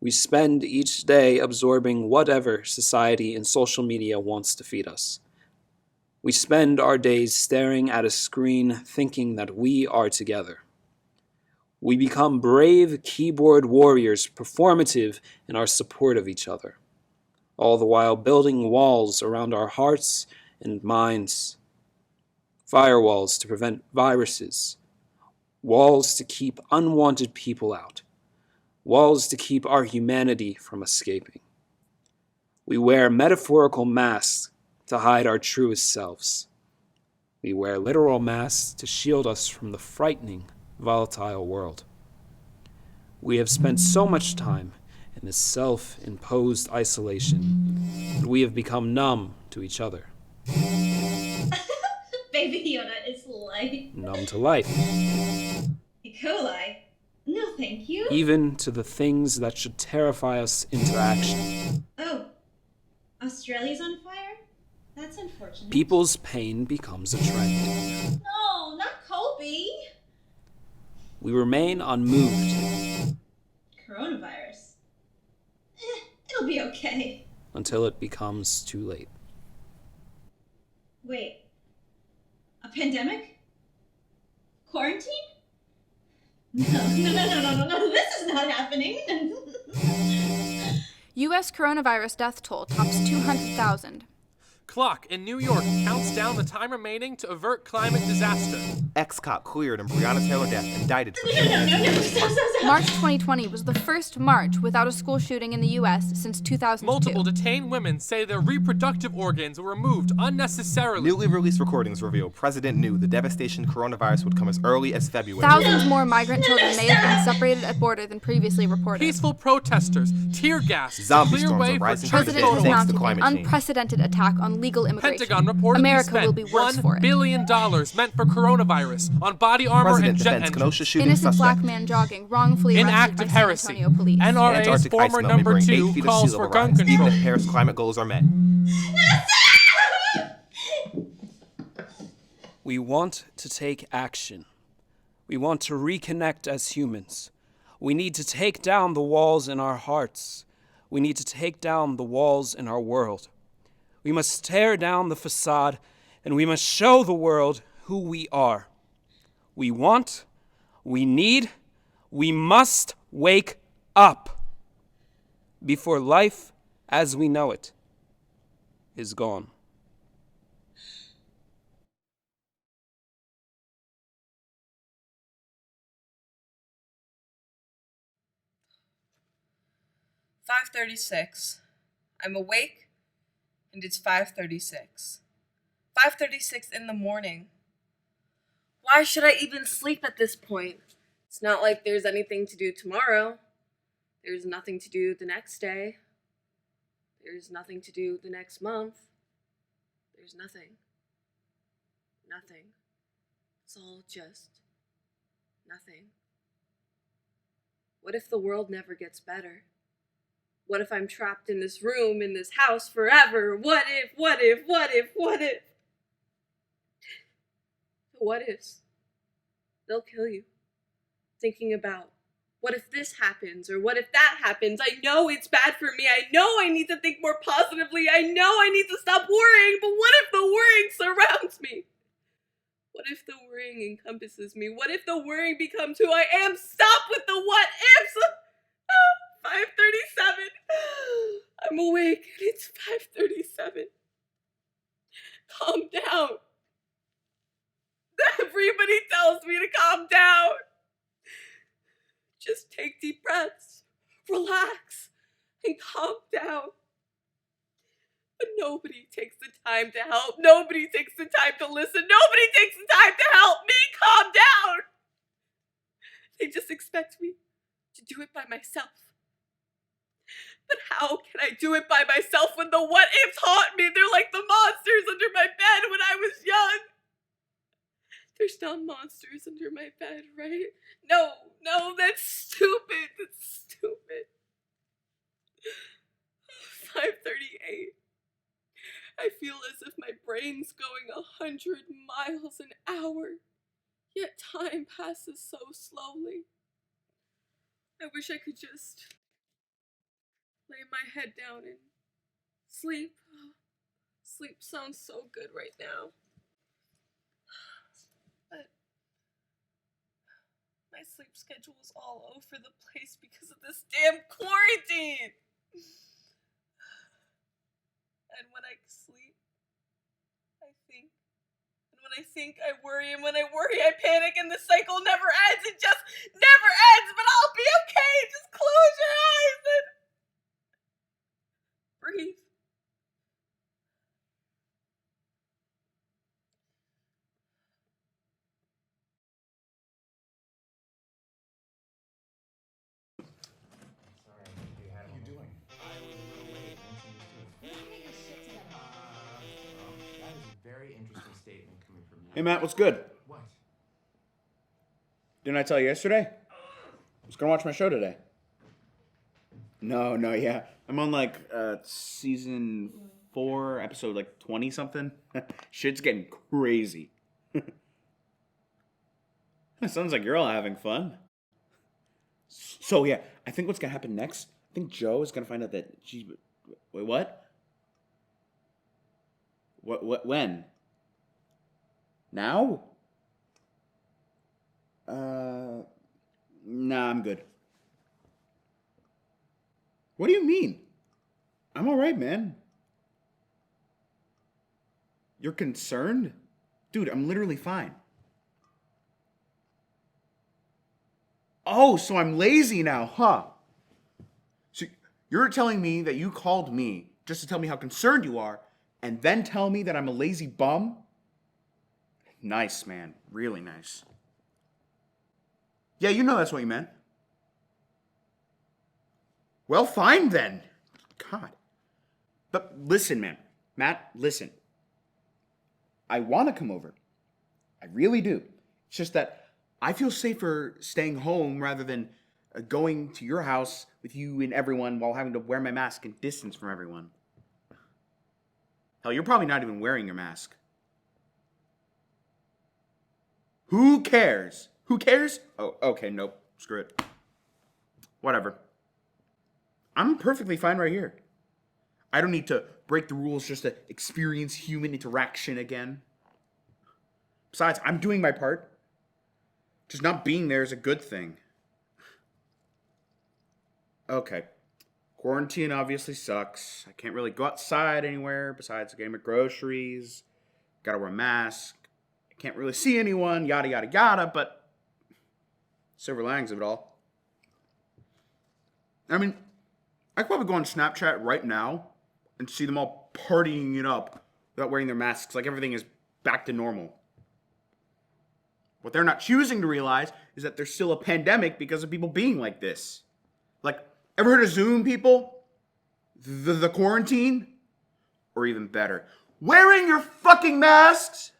We spend each day absorbing whatever society and social media wants to feed us. We spend our days staring at a screen thinking that we are together. We become brave keyboard warriors, performative in our support of each other, all the while building walls around our hearts and minds, firewalls to prevent viruses, walls to keep unwanted people out, walls to keep our humanity from escaping. We wear metaphorical masks to hide our truest selves. We wear literal masks to shield us from the frightening, volatile world. We have spent so much time in this self-imposed isolation that we have become numb to each other. Baby Yoda is light. Numb to life. E. coli? No, thank you. Even to the things that should terrify us into action. Oh, Australia's on fire? That's unfortunate. People's pain becomes a trend. No, not Kobe. We remain unmoved. Coronavirus. It'll be okay. Until it becomes too late. Wait. A pandemic? Quarantine? No, this is not happening. U.S. coronavirus death toll tops 200,000. Clock in New York counts down the time remaining to avert climate disaster. Ex-cop cleared in Breonna Taylor death indicted for No. Stop. March 2020 was the first March without a school shooting in the U.S. since 2002. Multiple detained women say their reproductive organs were removed unnecessarily. Newly released recordings reveal President knew the devastation coronavirus would come as early as February. Thousands more migrant children may have been separated at border than previously reported. Peaceful protesters, tear gas, Zombie clear storms way are for rising church President today has photo thanks to mounted an climate change. unprecedented attack on legal immigration. Pentagon reportedly America spent will be worse for $1 it. billion meant for coronavirus on body armor President and jet defends engines. Kenosha shooting Innocent suspect. black man jogging, wrongfully In arrested act by of San heresy, Antonio police. NRA's Antarctic ice former melt may number bring 8 2 feet of calls sea for level gun rise, control. even if Paris climate goals are met. We want to take action. We want to reconnect as humans. We need to take down the walls in our hearts. We need to take down the walls in our world. We must tear down the facade, and we must show the world who we are. We want, we need, we must wake up before life as we know it is gone. "5:36. I'm awake, and it's 5:36. 5:36 in the morning. Why should I even sleep at this point? It's not like there's anything to do tomorrow. There's nothing to do the next day. There's nothing to do the next month. There's nothing. Nothing. It's all just nothing. What if the world never gets better? What if I'm trapped in this room, in this house forever? What if? The what ifs. They'll kill you. Thinking about, what if this happens, or what if that happens? I know it's bad for me. I know I need to think more positively. I know I need to stop worrying, but what if the worrying surrounds me? What if the worrying encompasses me? What if the worrying becomes who I am? Stop with the what ifs! 5:37. I'm awake and it's 5:37. Calm down. Everybody tells me to calm down. Just take deep breaths, relax, and calm down. But nobody takes the time to help. Nobody takes the time to listen. Nobody takes the time to help me calm down. They just expect me to do it by myself. But how can I do it by myself when the what ifs haunt me? They're like the monsters under my bed when I was young. There's not monsters under my bed, right? No, that's stupid. That's stupid. 5:38. I feel as if my brain's going 100 miles an hour, yet time passes so slowly. I wish I could just lay my head down and sleep. Sleep sounds so good right now. But my sleep schedule is all over the place because of this damn quarantine. And when I sleep, I think. And when I think, I worry. And when I worry, I panic. And the cycle never ends. It just never ends. But I'll be okay. Just close your eyes and breathe. Very interesting statement coming from you. Hey, Matt, what's good? What? Didn't I tell you yesterday? I was gonna watch my show today. No, yeah. I'm on like season 4, episode like 20 something. Shit's getting crazy. It sounds like you're all having fun. So yeah, I think what's gonna happen next, I think Joe is gonna find out that she... Wait, what? When? Now? Nah, I'm good. What do you mean? I'm alright, man. You're concerned? Dude, I'm literally fine. Oh, so I'm lazy now, huh? So you're telling me that you called me just to tell me how concerned you are, and then tell me that I'm a lazy bum? Nice, man. Really nice. Yeah, you know that's what you meant. Well, fine then. God. But listen, man. Matt, listen. I want to come over. I really do. It's just that I feel safer staying home rather than going to your house with you and everyone while having to wear my mask and distance from everyone. Hell, you're probably not even wearing your mask. Who cares? Who cares? Oh, okay, nope. Screw it. Whatever. I'm perfectly fine right here. I don't need to break the rules just to experience human interaction again. Besides, I'm doing my part. Just not being there is a good thing. Okay. Quarantine obviously sucks. I can't really go outside anywhere besides getting my groceries. Gotta wear a mask. I can't really see anyone, yada, yada, yada, but silver linings of it all. I mean, I could probably go on Snapchat right now and see them all partying it up without wearing their masks, like everything is back to normal. What they're not choosing to realize is that there's still a pandemic because of people being like this. Like, ever heard of Zoom, people? The quarantine? Or even better, wearing your fucking masks?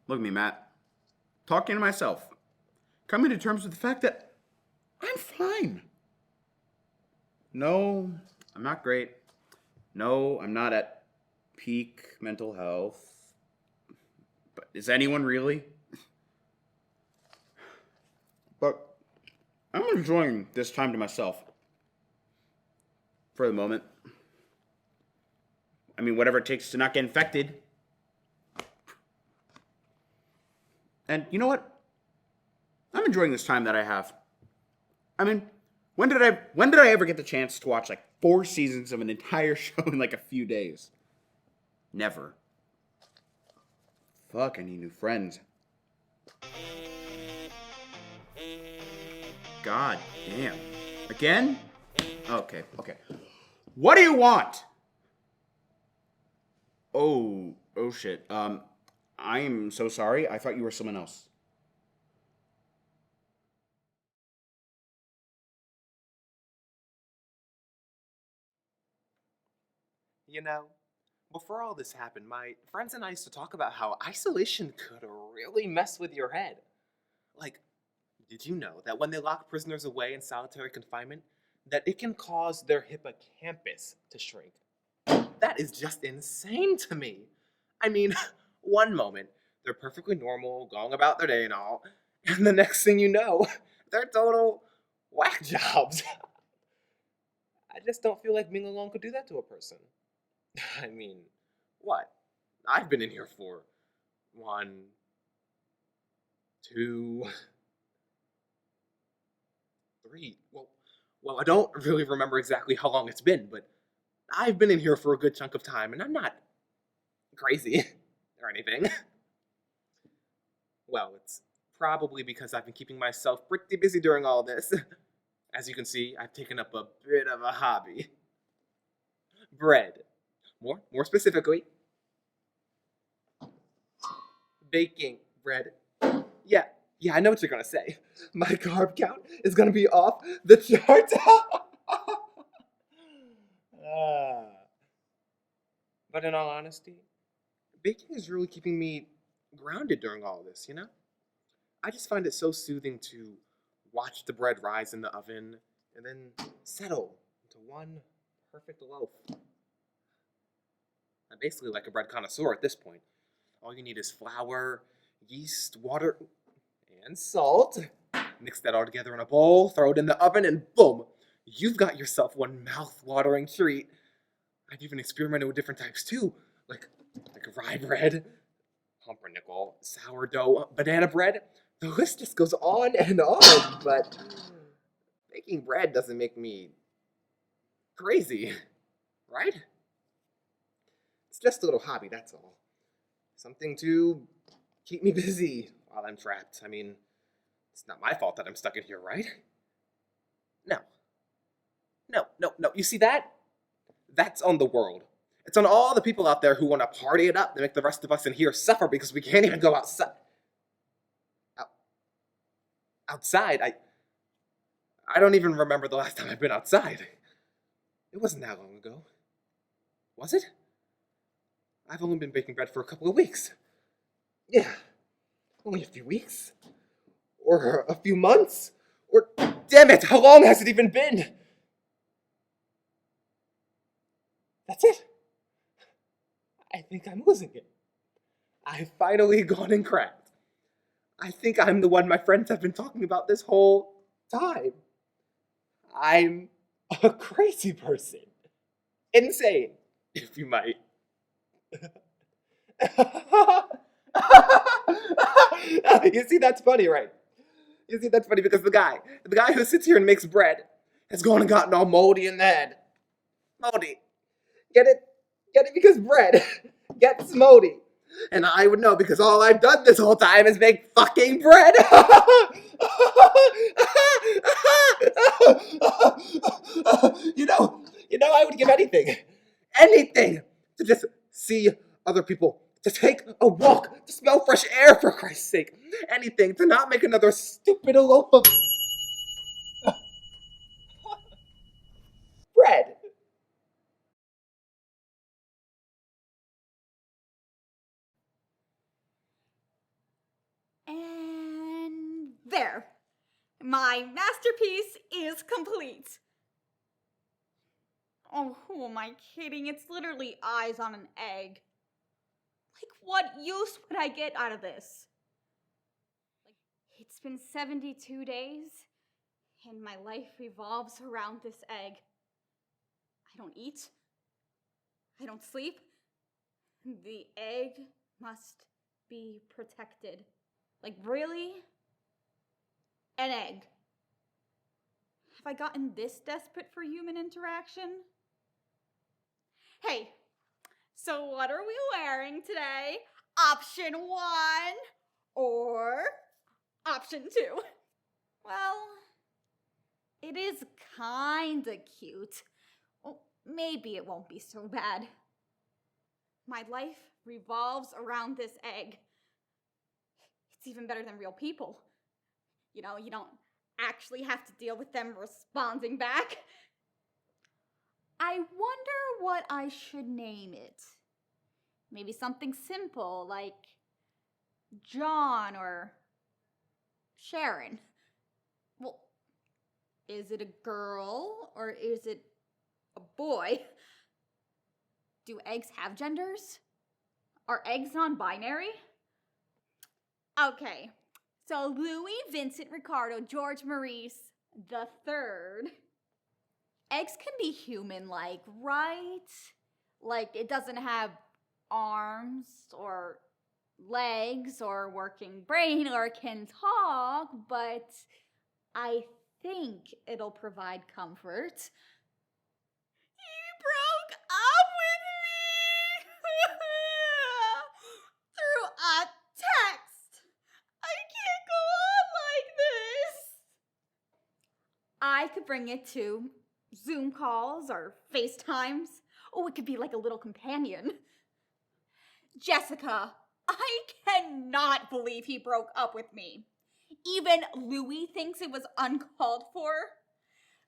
Look at me, Matt. Talking to myself. Coming to terms with the fact that I'm fine. No, I'm not great. No, I'm not at peak mental health. But is anyone really? But I'm enjoying this time to myself. For the moment. I mean, whatever it takes to not get infected. And you know what? I'm enjoying this time that I have. I mean, when did I ever get the chance to watch like 4 seasons of an entire show in like a few days? Never. Fuck, I need new friends. God damn. Again? Okay. What do you want? Oh shit. I am so sorry. I thought you were someone else. You know, before all this happened, my friends and I used to talk about how isolation could really mess with your head. Like, did you know that when they lock prisoners away in solitary confinement, that it can cause their hippocampus to shrink? That is just insane to me. I mean, one moment, they're perfectly normal, going about their day and all, and the next thing you know, They're total whack jobs. I just don't feel like being alone could do that to a person. I mean, what? I've been in here for 1, 2, 3. Well, I don't really remember exactly how long it's been, but I've been in here for a good chunk of time, and I'm not crazy or anything. Well, it's probably because I've been keeping myself pretty busy during all this. As you can see, I've taken up a bit of a hobby. Bread. More specifically, baking bread. Yeah, I know what you're gonna say. My carb count is gonna be off the charts. But in all honesty, baking is really keeping me grounded during all this, you know? I just find it so soothing to watch the bread rise in the oven and then settle into one perfect loaf. I'm basically like a bread connoisseur at this point. All you need is flour, yeast, water, and salt. Mix that all together in a bowl, throw it in the oven, and boom! You've got yourself one mouth-watering treat. I've even experimented with different types too, like rye bread, pumpernickel, sourdough, banana bread. The list just goes on and on, but making bread doesn't make me crazy, right? It's just a little hobby, that's all. Something to keep me busy while I'm trapped. I mean, it's not my fault that I'm stuck in here, right? No. You see that? That's on the world. It's on all the people out there who want to party it up and make the rest of us in here suffer because we can't even go outside. Outside? I don't even remember the last time I've been outside. It wasn't that long ago. Was it? I've only been baking bread for a couple of weeks. Yeah, only a few weeks. Or a few months. Or, damn it, how long has it even been? That's it. I think I'm losing it. I've finally gone and cracked. I think I'm the one my friends have been talking about this whole time. I'm a crazy person. Insane, if you might. You see, that's funny, right? You see, that's funny because the guy who sits here and makes bread has gone and gotten all moldy in the head. Moldy. Get it? Get it because bread gets moldy. And I would know because all I've done this whole time is make fucking bread. I would give anything to just see other people, to take a walk, to smell fresh air for Christ's sake. Anything to not make another stupid loaf of bread. And there. My masterpiece is complete. Oh, who am I kidding? It's literally eyes on an egg. Like, what use would I get out of this? It's been 72 days, and my life revolves around this egg. I don't eat. I don't sleep. The egg must be protected. Like, really? An egg. Have I gotten this desperate for human interaction? Hey, so what are we wearing today? Option 1 or option 2? Well, it is kinda cute. Well, maybe it won't be so bad. My life revolves around this egg. It's even better than real people. You know, you don't actually have to deal with them responding back. I wonder what I should name it. Maybe something simple like John or Sharon. Well, is it a girl or is it a boy? Do eggs have genders? Are eggs non-binary? Okay, So Louis Vincent Ricardo George Maurice the Third. Eggs can be human-like, right? Like, it doesn't have arms or legs or working brain or can talk, but I think it'll provide comfort. He broke up with me through a text. I can't go on like this. I could bring it to Zoom calls or FaceTimes. Oh, it could be like a little companion. Jessica, I cannot believe he broke up with me. Even Louis thinks it was uncalled for.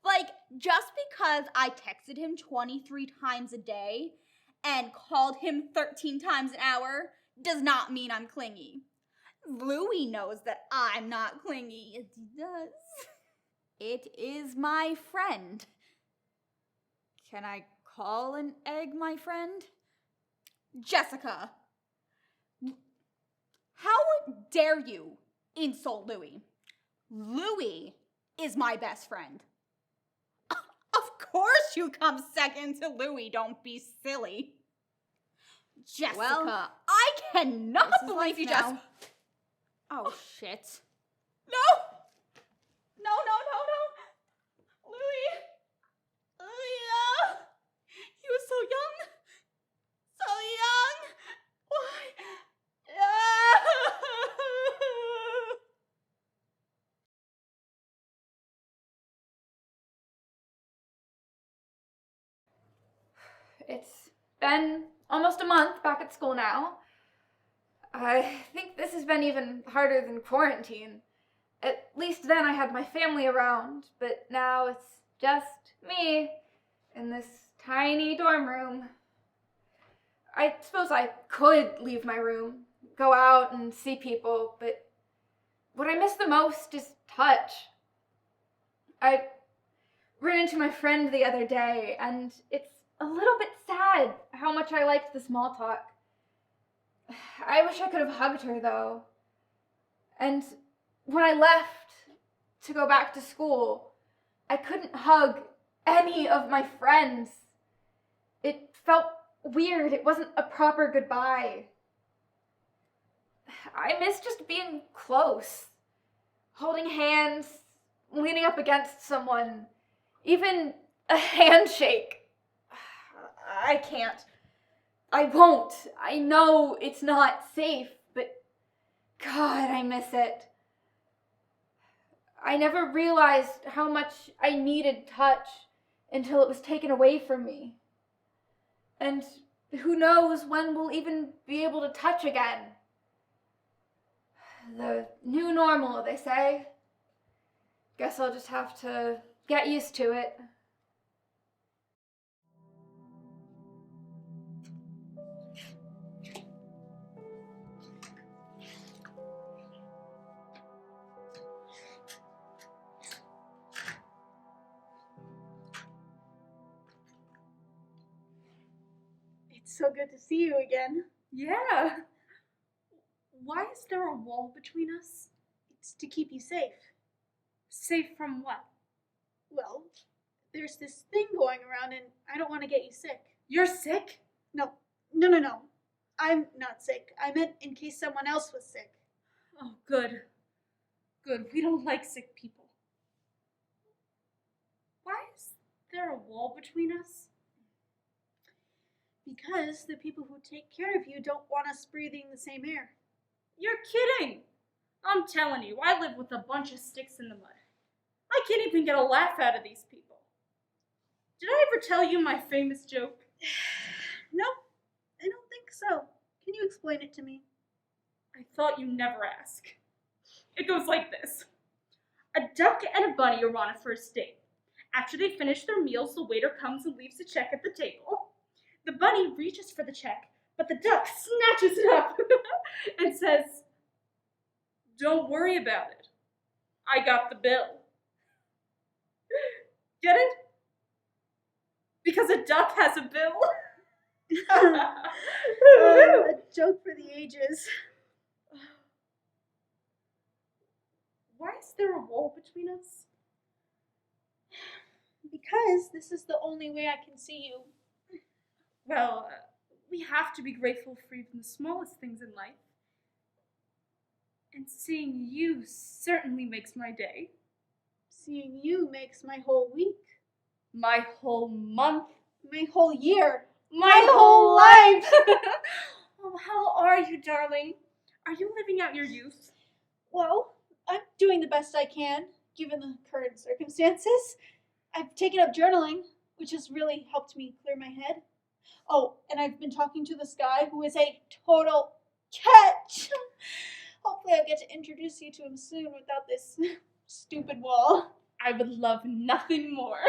Like, just because I texted him 23 times a day and called him 13 times an hour does not mean I'm clingy. Louis knows that I'm not clingy. Yes, he does. It is my friend. Can I call an egg my friend? Jessica, how dare you insult Louis? Louis is my best friend. Of course you come second to Louis, don't be silly. Jessica, well, I cannot believe you just... Oh, shit. No! No. Louis, he was so young. So young. Why? It's been almost a month back at school now. I think this has been even harder than quarantine. At least then I had my family around, but now it's just me in this tiny dorm room. I suppose I could leave my room, go out and see people, but what I miss the most is touch. I ran into my friend the other day, and it's a little bit sad how much I liked the small talk. I wish I could have hugged her, though. And when I left to go back to school, I couldn't hug any of my friends. It felt weird. It wasn't a proper goodbye. I miss just being close, holding hands, leaning up against someone, even a handshake. I can't. I won't. I know it's not safe, but God, I miss it. I never realized how much I needed touch until it was taken away from me. And who knows when we'll even be able to touch again. The new normal, they say. Guess I'll just have to get used to it. It's so good to see you again. Yeah. Why is there a wall between us? It's to keep you safe. Safe from what? Well, there's this thing going around and I don't want to get you sick. You're sick? No. I'm not sick. I meant in case someone else was sick. Oh, good. Good. We don't like sick people. Why is there a wall between us? Because the people who take care of you don't want us breathing the same air. You're kidding. I'm telling you, I live with a bunch of sticks in the mud. I can't even get a laugh out of these people. Did I ever tell you my famous joke? No, I don't think so. Can you explain it to me? I thought you'd never ask. It goes like this. A duck and a bunny are on a first date. After they finish their meals, the waiter comes and leaves a check at the table. The bunny reaches for the check, but the duck snatches it up and says, "Don't worry about it. I got the bill." Get it? Because a duck has a bill. A joke for the ages. Why is there a wall between us? Because this is the only way I can see you. Well, we have to be grateful for even the smallest things in life. And seeing you certainly makes my day. Seeing you makes my whole week. My whole month. My whole year. My whole life! Oh, how are you, darling? Are you living out your youth? Well, I'm doing the best I can, given the current circumstances. I've taken up journaling, which has really helped me clear my head. Oh, and I've been talking to this guy who is a total catch. Hopefully I'll get to introduce you to him soon without this stupid wall. I would love nothing more.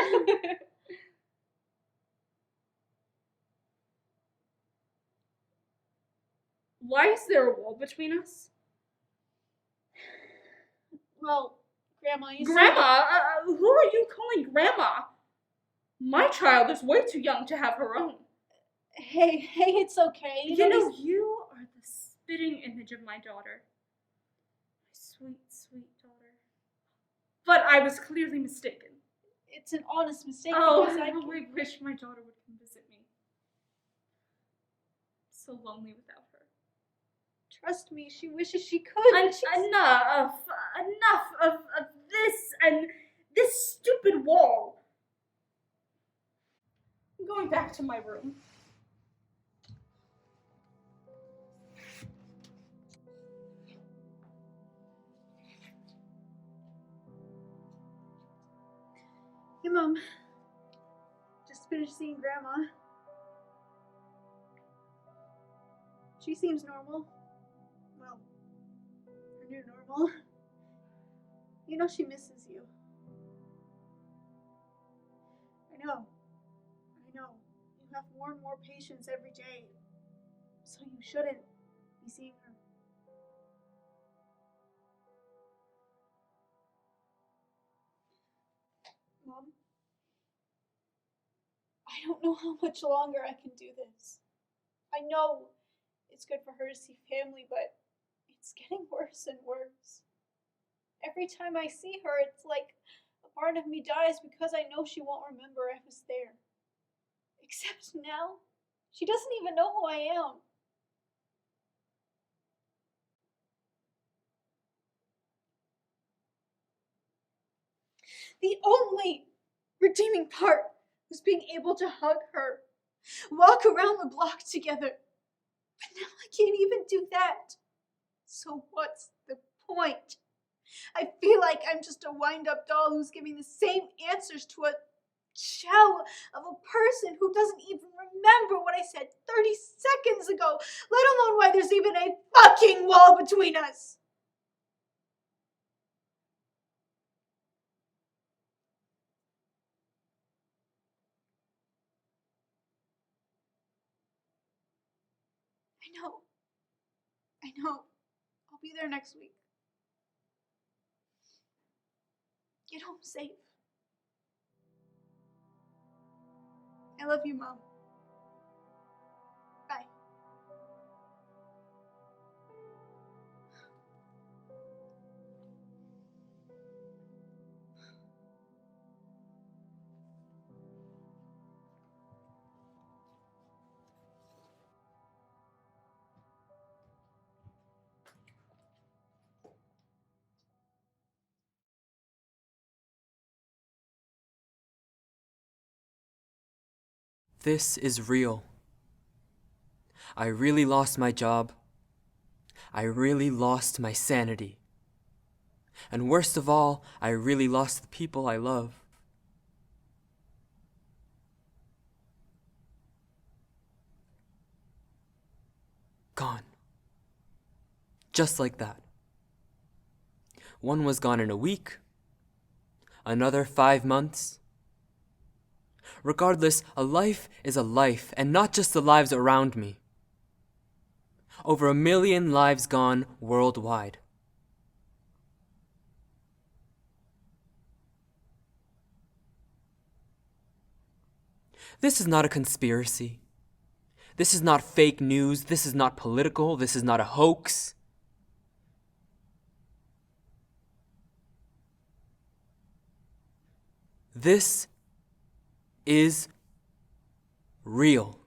Why is there a wall between us? Well, Grandma, you see- Grandma? Who are you calling Grandma? My child is way too young to have her own. Hey, it's okay. You know, you are the spitting image of my daughter. My sweet, sweet daughter. But I was clearly mistaken. It's an honest mistake Oh, because I wish my daughter would come visit me. I'm so lonely without her. Trust me, she wishes she could. Enough of this and this stupid wall. I'm going back to my room. Hey, Mom. Just finished seeing Grandma. She seems normal. Well, her new normal. You know she misses you. I know. You have more and more patience every day. So you shouldn't be seeing her. Mom? I don't know how much longer I can do this. I know it's good for her to see family, but it's getting worse and worse. Every time I see her, it's like a part of me dies because I know she won't remember I was there. Except now, she doesn't even know who I am. The only redeeming part was being able to hug her, walk around the block together. But now I can't even do that. So what's the point? I feel like I'm just a wind-up doll who's giving the same answers to a shell of a person who doesn't even remember what I said 30 seconds ago, let alone why there's even a fucking wall between us. I know. I'll be there next week. Get home safe. I love you, Mom. Bye. This is real. I really lost my job. I really lost my sanity. And worst of all, I really lost the people I love. Gone. Just like that. One was gone in a week, another 5 months. Regardless, a life is a life, and not just the lives around me. Over 1 million lives gone worldwide. This is not a conspiracy. This is not fake news. This is not political. This is not a hoax. This is real.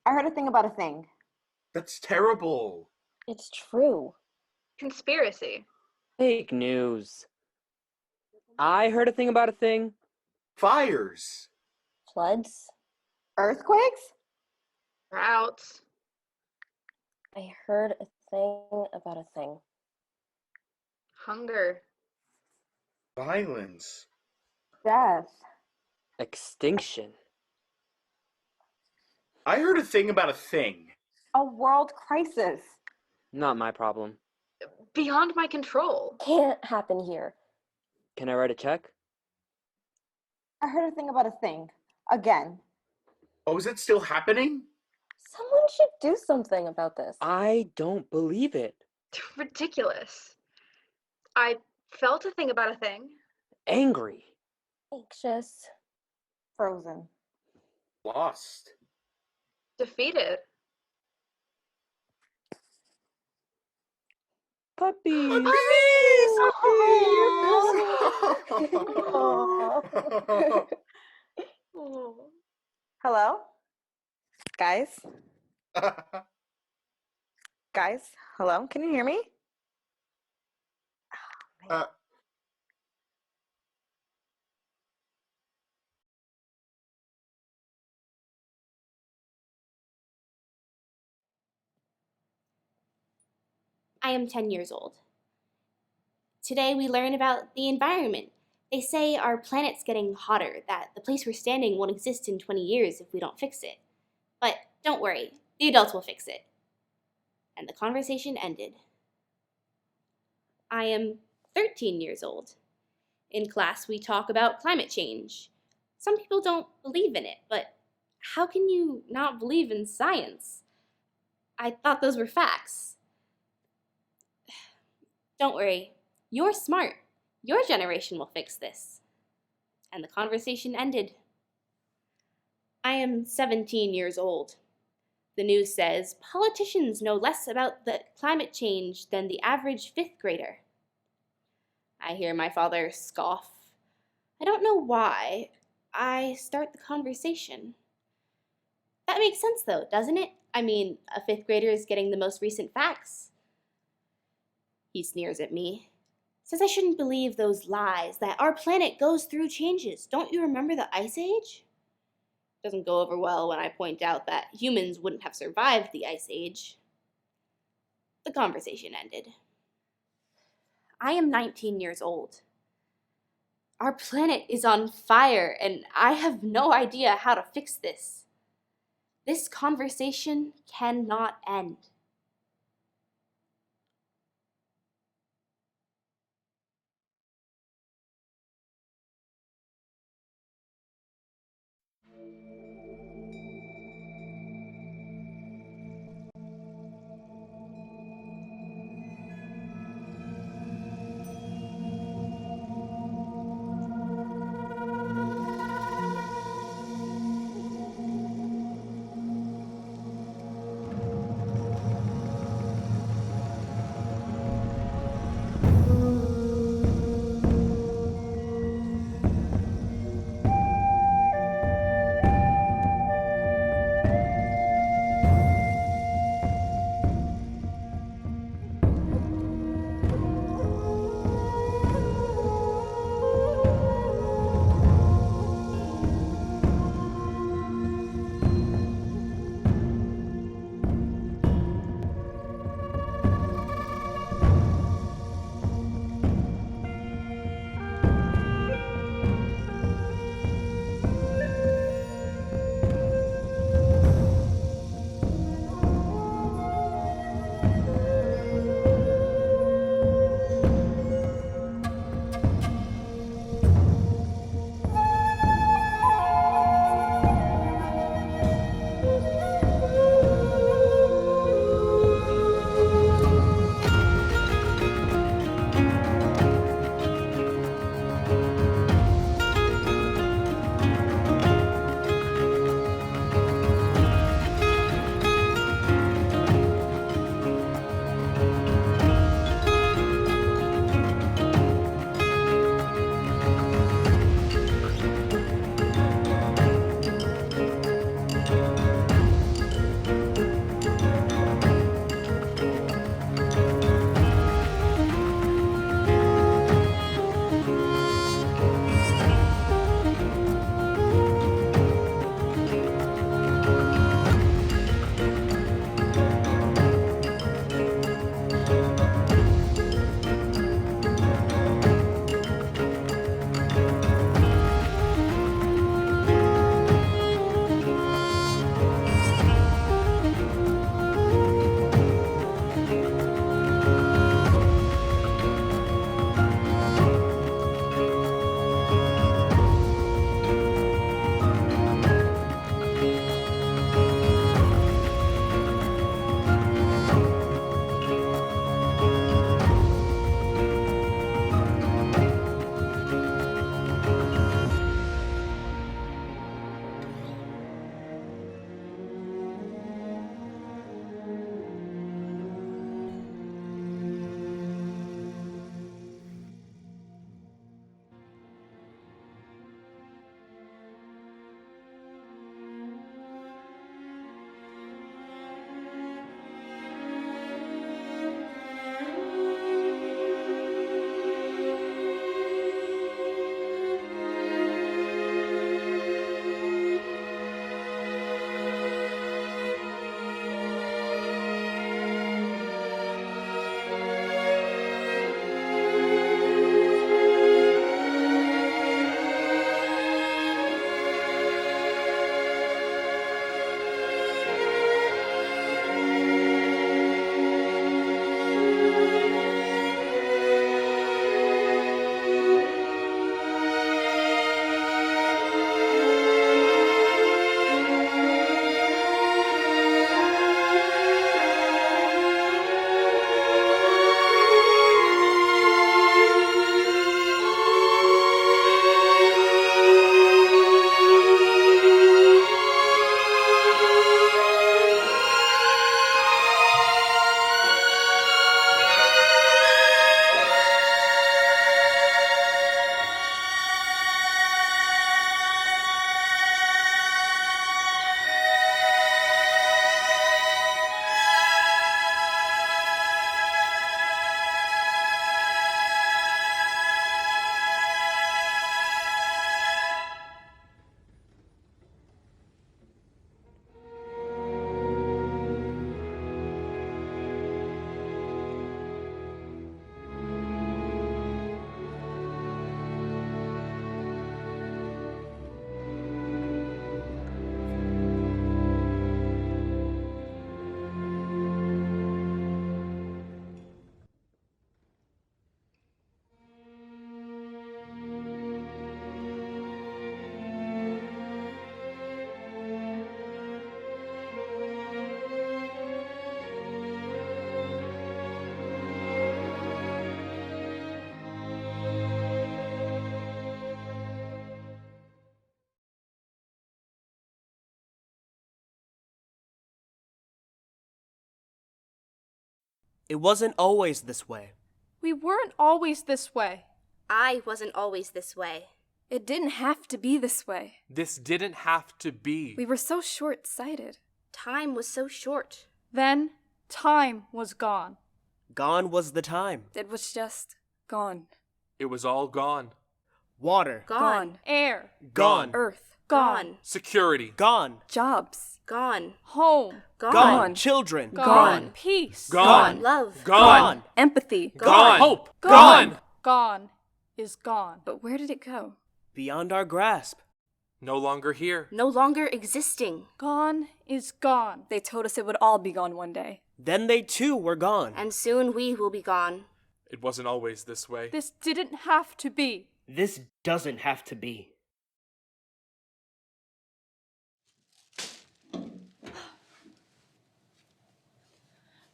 I heard a thing about a thing. That's terrible. It's true. Conspiracy. Fake news. I heard a thing about a thing. Fires. Floods? Earthquakes? Droughts. I heard a thing about a thing. Hunger. Violence. Death. Extinction. I heard a thing about a thing. A world crisis. Not my problem. Beyond my control. Can't happen here. Can I write a check? I heard a thing about a thing. Again. Oh, is it still happening? Someone should do something about this. I don't believe it. Ridiculous. I felt a thing about a thing. Angry. Anxious. Frozen. Lost. Defeated. Puppies. Hello? Guys? Guys? Hello? Can you hear me? I am 10 years old. Today we learn about the environment. They say our planet's getting hotter, that the place we're standing won't exist in 20 years if we don't fix it. But don't worry, the adults will fix it. And the conversation ended. I am 13 years old. In class, we talk about climate change. Some people don't believe in it, but how can you not believe in science? I thought those were facts. Don't worry, you're smart. Your generation will fix this. And the conversation ended. I am 17 years old. The news says politicians know less about the climate change than the average 5th grader. I hear my father scoff. I don't know why. I start the conversation. That makes sense though, doesn't it? I mean, a 5th grader is getting the most recent facts. He sneers at me. Says I shouldn't believe those lies, that our planet goes through changes. Don't you remember the Ice Age? Doesn't go over well when I point out that humans wouldn't have survived the Ice Age. The conversation ended. I am 19 years old. Our planet is on fire, and I have no idea how to fix this. This conversation cannot end. It wasn't always this way. We weren't always this way. I wasn't always this way. It didn't have to be this way. This didn't have to be. We were so short-sighted. Time was so short. Then, time was gone. Gone was the time. It was just gone. It was all gone. Water. Gone. Air. Gone. Earth. Gone. Security. Gone. Jobs. Gone. Home. Gone. Children. Gone. Peace. Gone. Love. Gone. Empathy. Gone. Hope. Gone. Gone is gone. But where did it go? Beyond our grasp. No longer here. No longer existing. Gone is gone. They told us it would all be gone one day. Then they too were gone. And soon we will be gone. It wasn't always this way. This didn't have to be. This doesn't have to be.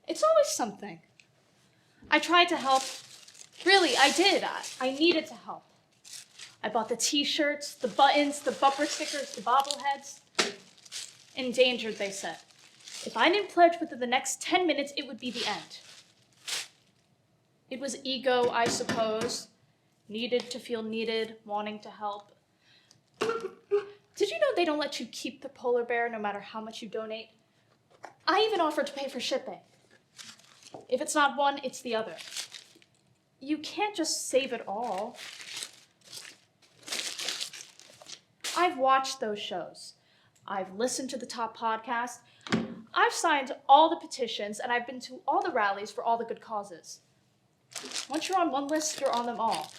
It's always something. I tried to help. Really, I did. I needed to help. I bought the t-shirts, the buttons, the bumper stickers, the bobbleheads. Endangered, they said. If I didn't pledge within the next 10 minutes, it would be the end. It was ego, I suppose. Needed to feel needed, wanting to help. Did you know they don't let you keep the polar bear no matter how much you donate? I even offered to pay for shipping. If it's not one, it's the other. You can't just save it all. I've watched those shows. I've listened to the top podcasts. I've signed all the petitions, and I've been to all the rallies for all the good causes. Once you're on one list, you're on them all.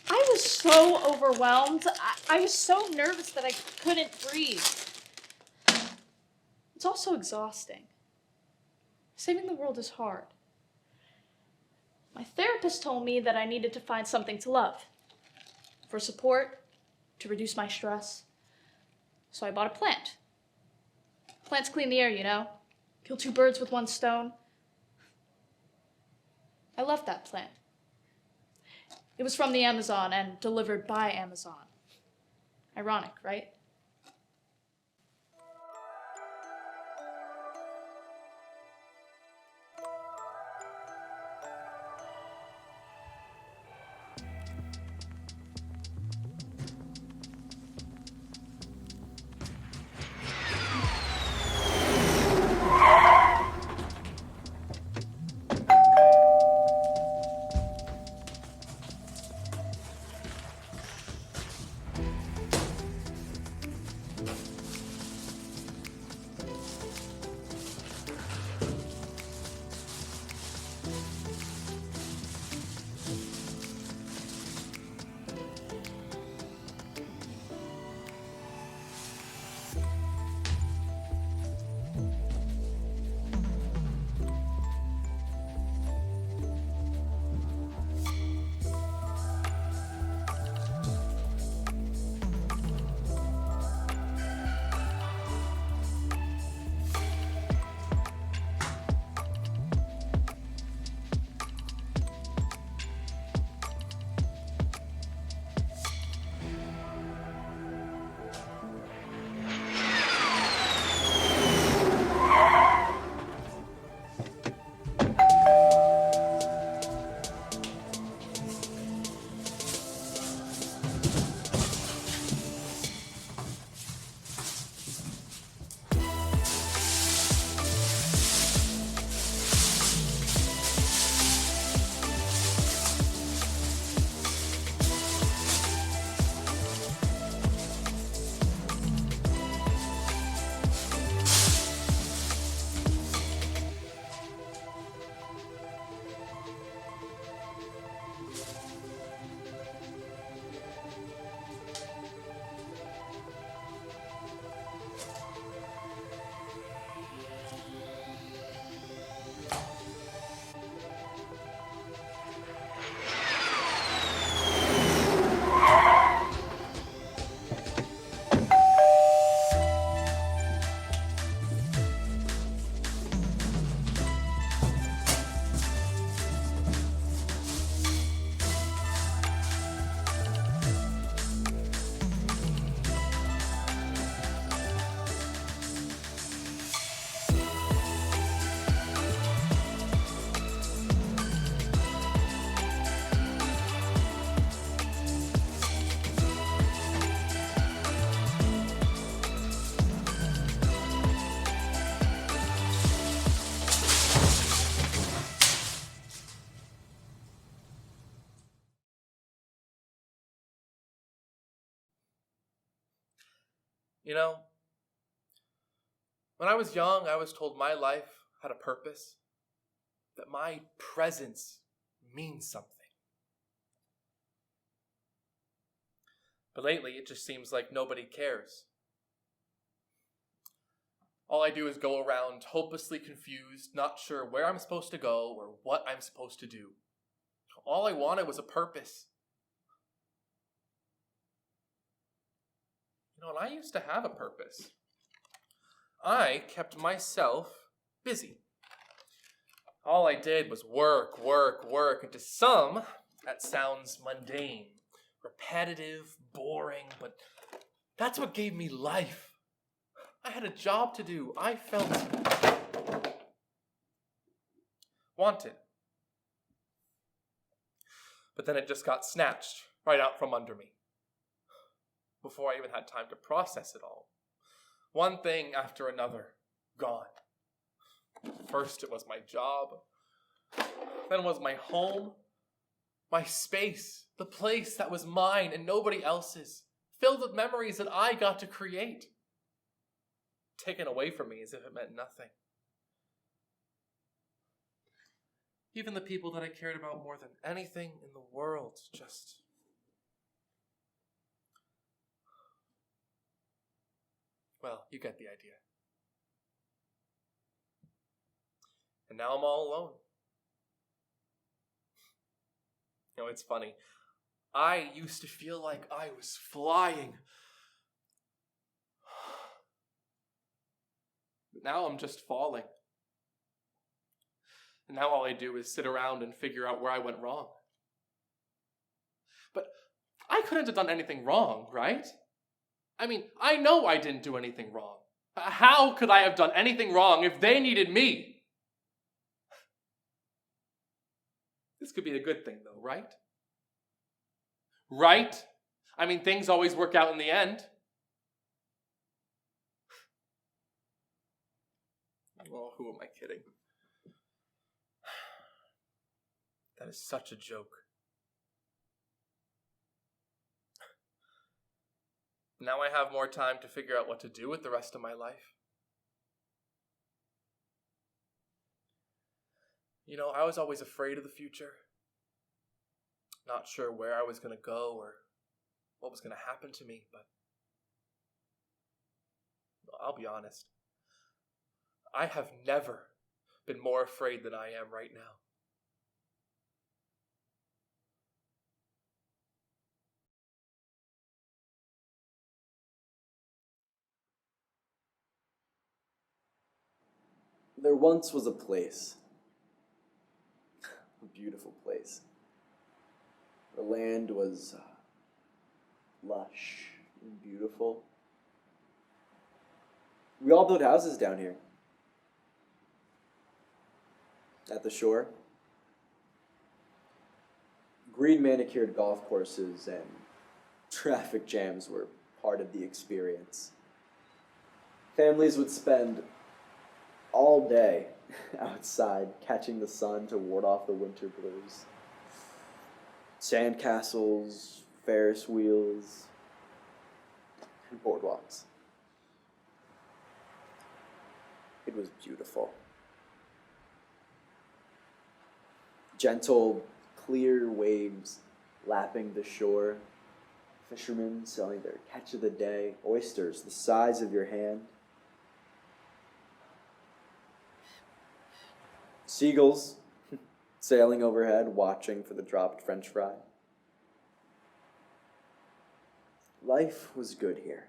I was so overwhelmed. I was so nervous that I couldn't breathe. It's also exhausting. Saving the world is hard. My therapist told me that I needed to find something to love. For support, to reduce my stress. So I bought a plant. Plants clean the air, you know? Kill two birds with one stone. I love that plant. It was from the Amazon and delivered by Amazon. Ironic, right? You know, when I was young, I was told my life had a purpose, that my presence means something. But lately, it just seems like nobody cares. All I do is go around hopelessly confused, not sure where I'm supposed to go or what I'm supposed to do. All I wanted was a purpose. You know, and I used to have a purpose. I kept myself busy. All I did was work, and to some, that sounds mundane, repetitive, boring, but that's what gave me life. I had a job to do. I felt wanted. But then it just got snatched right out from under me before I even had time to process it all. One thing after another, gone. First it was my job, then it was my home, my space, the place that was mine and nobody else's, filled with memories that I got to create. Taken away from me as if it meant nothing. Even the people that I cared about more than anything in the world just... Well, you get the idea. And now I'm all alone. You know, it's funny. I used to feel like I was flying. But now I'm just falling. And now all I do is sit around and figure out where I went wrong. But I couldn't have done anything wrong, right? I mean, I know I didn't do anything wrong. How could I have done anything wrong if they needed me? This could be a good thing, though, right? Right? I mean, things always work out in the end. Oh, who am I kidding? That is such a joke. Now I have more time to figure out what to do with the rest of my life. You know, I was always afraid of the future. Not sure where I was going to go or what was going to happen to me, but I'll be honest. I have never been more afraid than I am right now. There once was a place, a beautiful place. The land was lush and beautiful. We all built houses down here, at the shore. Green manicured golf courses and traffic jams were part of the experience. Families would spend all day outside catching the sun to ward off the winter blues. Sandcastles, Ferris wheels, and boardwalks. It was beautiful. Gentle, clear waves lapping the shore. Fishermen selling their catch of the day, oysters the size of your hand. Seagulls sailing overhead, watching for the dropped French fry. Life was good here.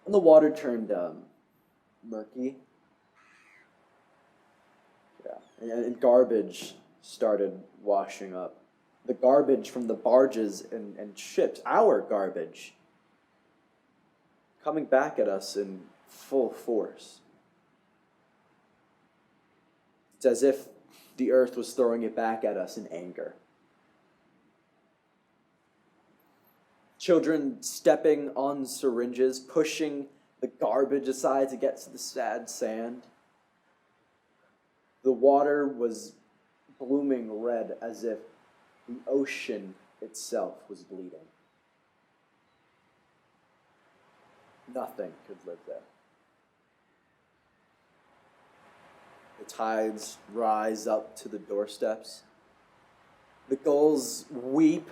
And the water turned murky. Yeah, and garbage started washing up. The garbage from the barges and ships, our garbage, coming back at us in full force. It's as if the earth was throwing it back at us in anger. Children stepping on syringes, pushing the garbage aside to get to the sad sand. The water was blooming red as if the ocean itself was bleeding. Nothing could live there. The tides rise up to the doorsteps. The gulls weep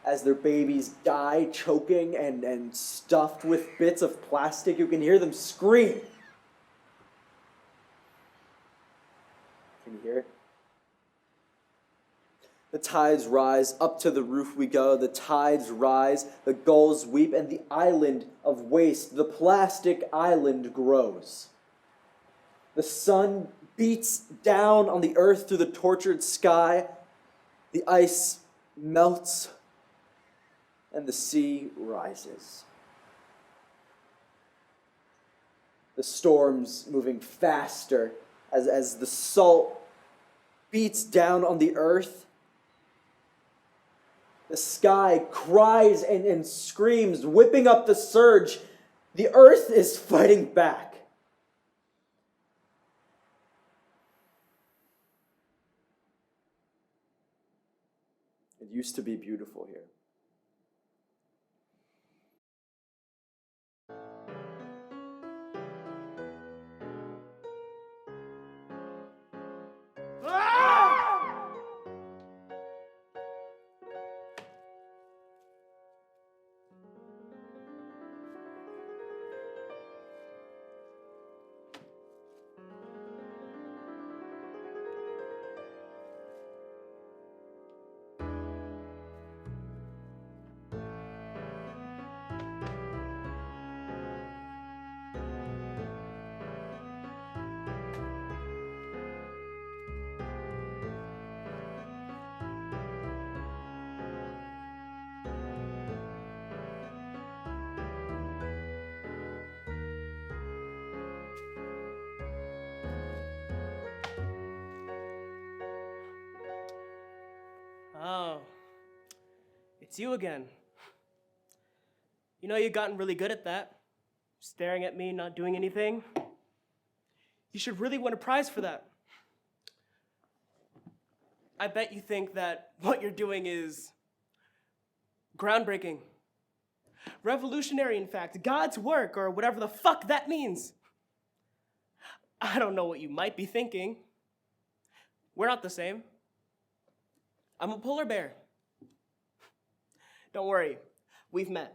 as their babies die, choking and stuffed with bits of plastic. You can hear them scream. Can you hear it? The tides rise, up to the roof we go. The tides rise, the gulls weep, and the island of waste, the plastic island, grows. The sun beats down on the earth through the tortured sky. The ice melts, and the sea rises. The storm's moving faster as the salt beats down on the earth. The sky cries and screams, whipping up the surge. The earth is fighting back. It used to be beautiful here. Oh, it's you again. You know, you've gotten really good at that. Staring at me, not doing anything. You should really win a prize for that. I bet you think that what you're doing is groundbreaking. Revolutionary, in fact. God's work, or whatever the fuck that means. I don't know what you might be thinking. We're not the same. I'm a polar bear. Don't worry, we've met.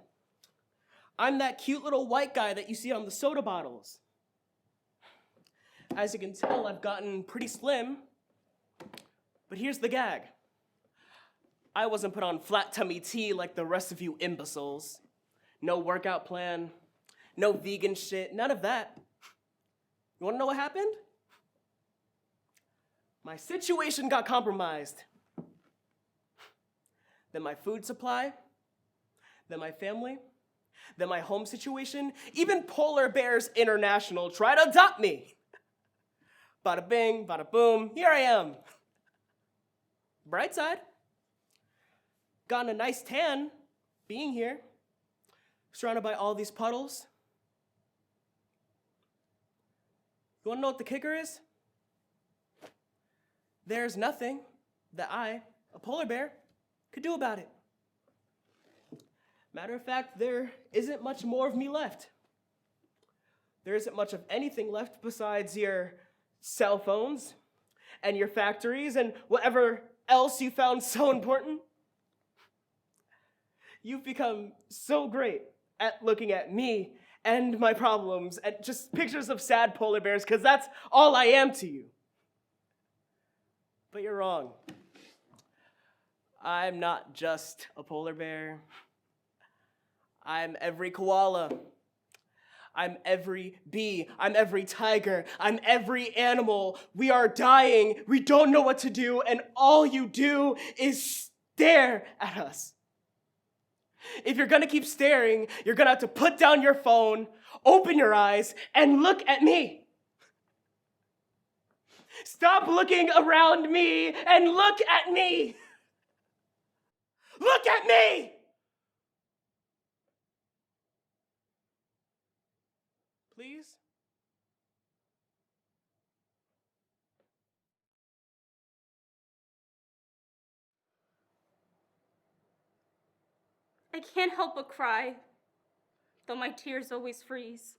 I'm that cute little white guy that you see on the soda bottles. As you can tell, I've gotten pretty slim, but here's the gag. I wasn't put on flat tummy tea like the rest of you imbeciles. No workout plan, no vegan shit, none of that. You wanna know what happened? My situation got compromised. Then my food supply, then my family, then my home situation, even Polar Bears International tried to adopt me. Bada bing, bada boom, here I am. Bright side, gotten a nice tan being here, surrounded by all these puddles. You wanna know what the kicker is? There's nothing that I, a polar bear, could do about it. Matter of fact, there isn't much more of me left. There isn't much of anything left besides your cell phones and your factories and whatever else you found so important. You've become so great at looking at me and my problems and just pictures of sad polar bears, because that's all I am to you. But you're wrong. I'm not just a polar bear. I'm every koala. I'm every bee. I'm every tiger. I'm every animal. We are dying. We don't know what to do, and all you do is stare at us. If you're gonna keep staring, you're gonna have to put down your phone, open your eyes, and look at me. Stop looking around me and look at me. Look at me! Please? I can't help but cry. though my tears always freeze.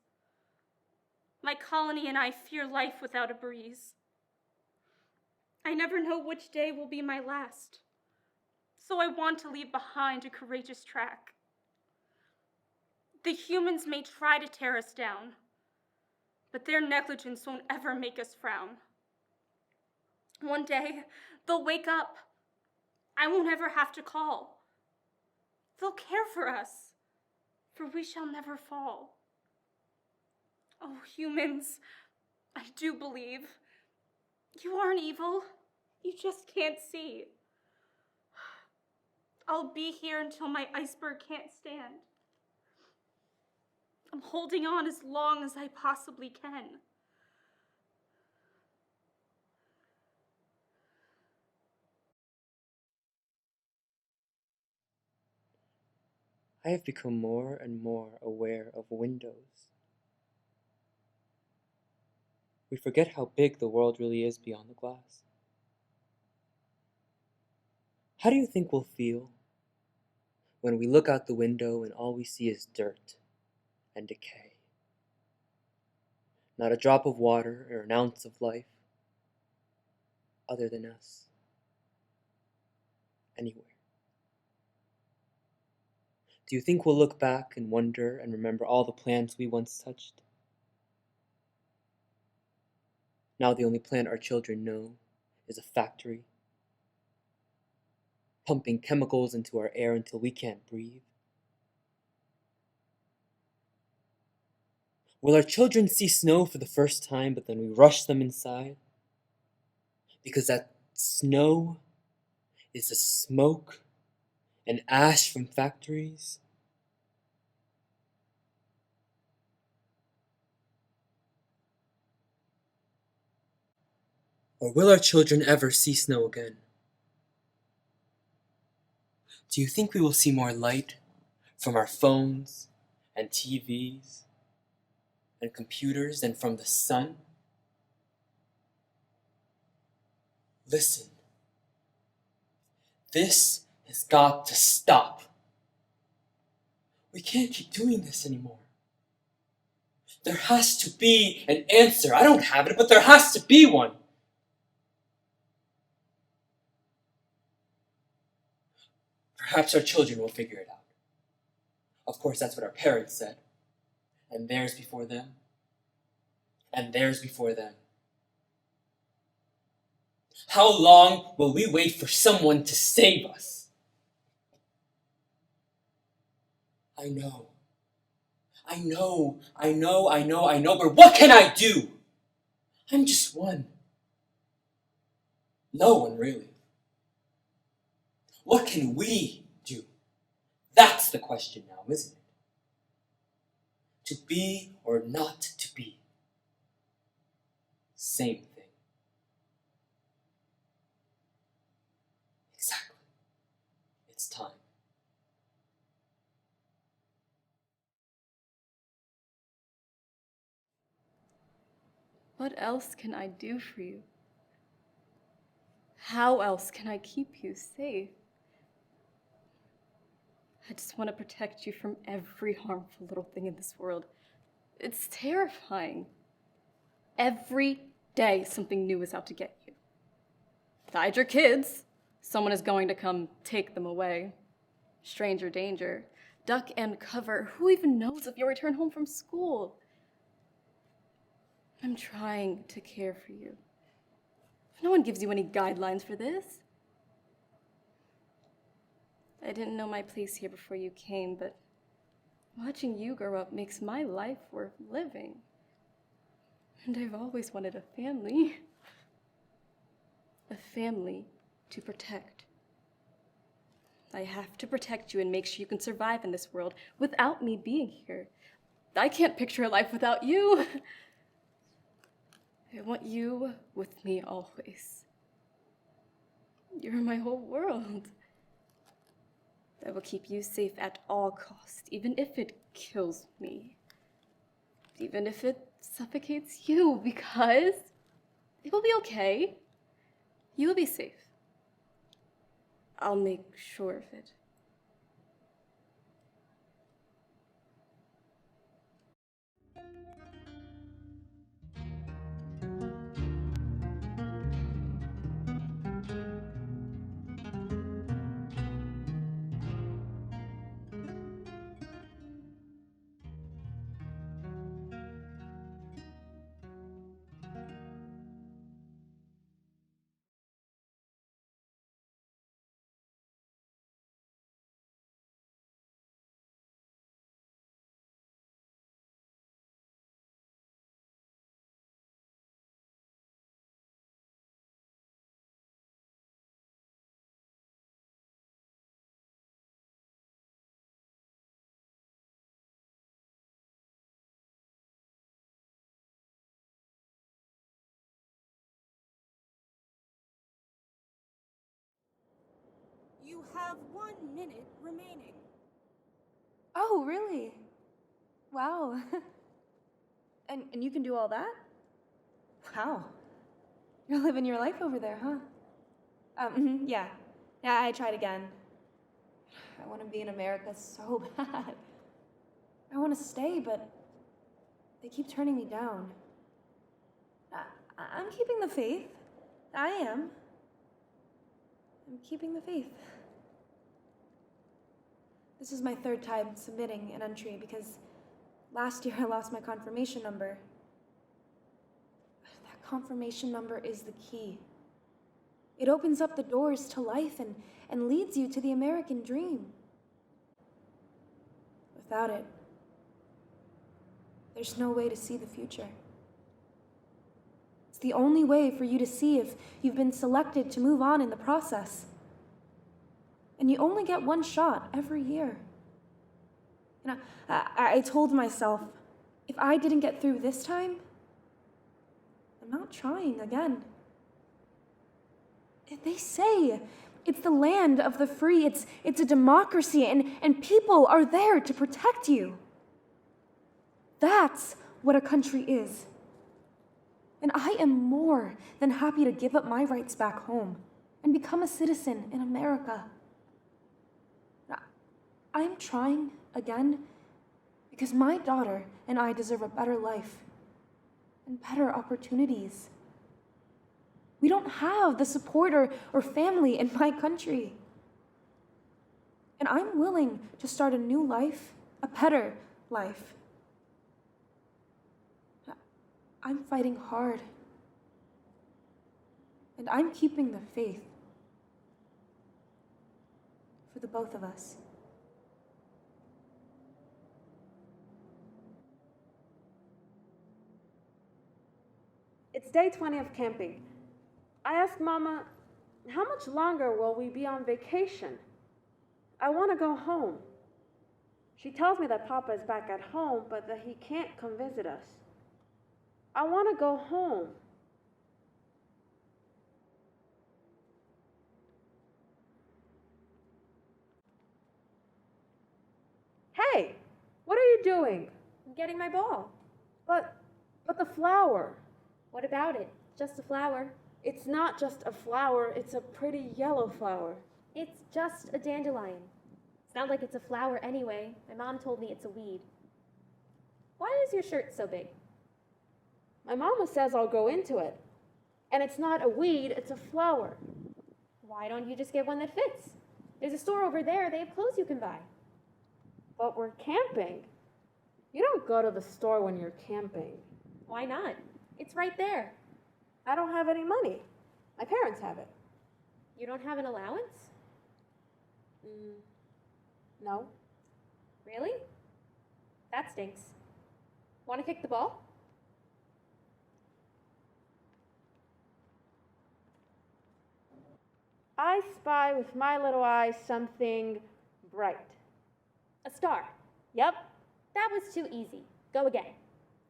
My colony and I fear life without a breeze. I never know which day will be my last, so I want to leave behind a courageous track. The humans may try to tear us down, but their negligence won't ever make us frown. One day, they'll wake up. I won't ever have to call. They'll care for us, for we shall never fall. Oh, humans, I do believe. You aren't evil. You just can't see. I'll be here until my iceberg can't stand. I'm holding on as long as I possibly can. I have become more and more aware of windows. We forget how big the world really is beyond the glass. How do you think we'll feel when we look out the window and all we see is dirt and decay? Not a drop of water or an ounce of life other than us anywhere. Do you think we'll look back and wonder and remember all the plants we once touched? Now the only plant our children know is a factory, pumping chemicals into our air until we can't breathe. Will our children see snow for the first time, but then we rush them inside? Because that snow is the smoke and ash from factories? Or will our children ever see snow again? Do you think we will see more light from our phones and TVs and computers than from the sun? Listen. This has got to stop. We can't keep doing this anymore. There has to be an answer. I don't have it, but there has to be one. Perhaps our children will figure it out. Of course, that's what our parents said. And theirs before them. And theirs before them. How long will we wait for someone to save us? I know, but what can I do? I'm just one. No one, really. What can we do? That's the question now, isn't it? To be or not to be. Same thing. Exactly. It's time. What else can I do for you? How else can I keep you safe? I just want to protect you from every harmful little thing in this world. It's terrifying. Every day something new is out to get you. Hide your kids. Someone is going to come take them away. Stranger danger. Duck and cover. Who even knows if you'll return home from school? I'm trying to care for you. No one gives you any guidelines for this. I didn't know my place here before you came, but watching you grow up makes my life worth living. And I've always wanted a family. A family to protect. I have to protect you and make sure you can survive in this world without me being here. I can't picture a life without you. I want you with me always. You're my whole world. I will keep you safe at all costs, even if it kills me. Even if it suffocates you, because it will be okay. You will be safe. I'll make sure of it. You have 1 minute remaining. Oh, really? Wow. And you can do all that? Wow. You're living your life over there, huh? Yeah. Yeah, I tried again. I want to be in America so bad. I want to stay, but they keep turning me down. I'm keeping the faith. I am. I'm keeping the faith. This is my 3rd time submitting an entry because last year I lost my confirmation number. That confirmation number is the key. It opens up the doors to life and leads you to the American dream. Without it, there's no way to see the future. It's the only way for you to see if you've been selected to move on in the process. And you only get 1 shot every year. You know, I told myself, if I didn't get through this time, I'm not trying again. They say it's the land of the free, it's a democracy, and people are there to protect you. That's what a country is. And I am more than happy to give up my rights back home and become a citizen in America. I'm trying again because my daughter and I deserve a better life and better opportunities. We don't have the support or family in my country. And I'm willing to start a new life, a better life. I'm fighting hard. And I'm keeping the faith for the both of us. It's day 20 of camping. I asked Mama, how much longer will we be on vacation? I want to go home. She tells me that Papa is back at home, but that he can't come visit us. I want to go home. Hey, what are you doing? I'm getting my ball. But the flower. What about it? Just a flower. It's not just a flower, it's a pretty yellow flower. It's just a dandelion. It's not like it's a flower anyway. My mom told me it's a weed. Why is your shirt so big? My mama says I'll grow into it. And it's not a weed, it's a flower. Why don't you just get one that fits? There's a store over there. They have clothes you can buy. But we're camping. You don't go to the store when you're camping. Why not? It's right there. I don't have any money. My parents have it. You don't have an allowance? No. Really? That stinks. Want to kick the ball? I spy with my little eyes something bright. A star. Yep. That was too easy. Go again.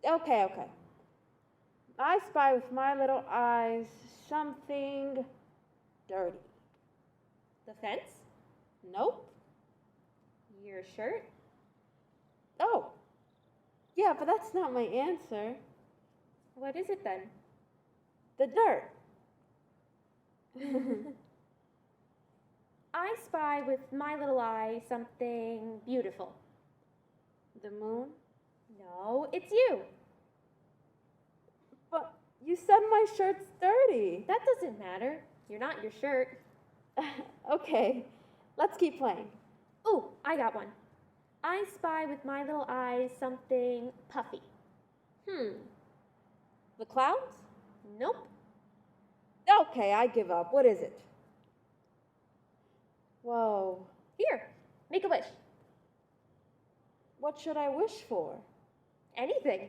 Okay. I spy with my little eyes something dirty. The fence? Nope. Your shirt? Oh. Yeah, but that's not my answer. What is it then? The dirt. I spy with my little eye something beautiful. The moon? No, it's you. But you said my shirt's dirty. That doesn't matter. You're not your shirt. Okay, let's keep playing. Ooh, I got one. I spy with my little eyes something puffy. The clouds? Nope. Okay, I give up. What is it? Whoa. Here, make a wish. What should I wish for? Anything.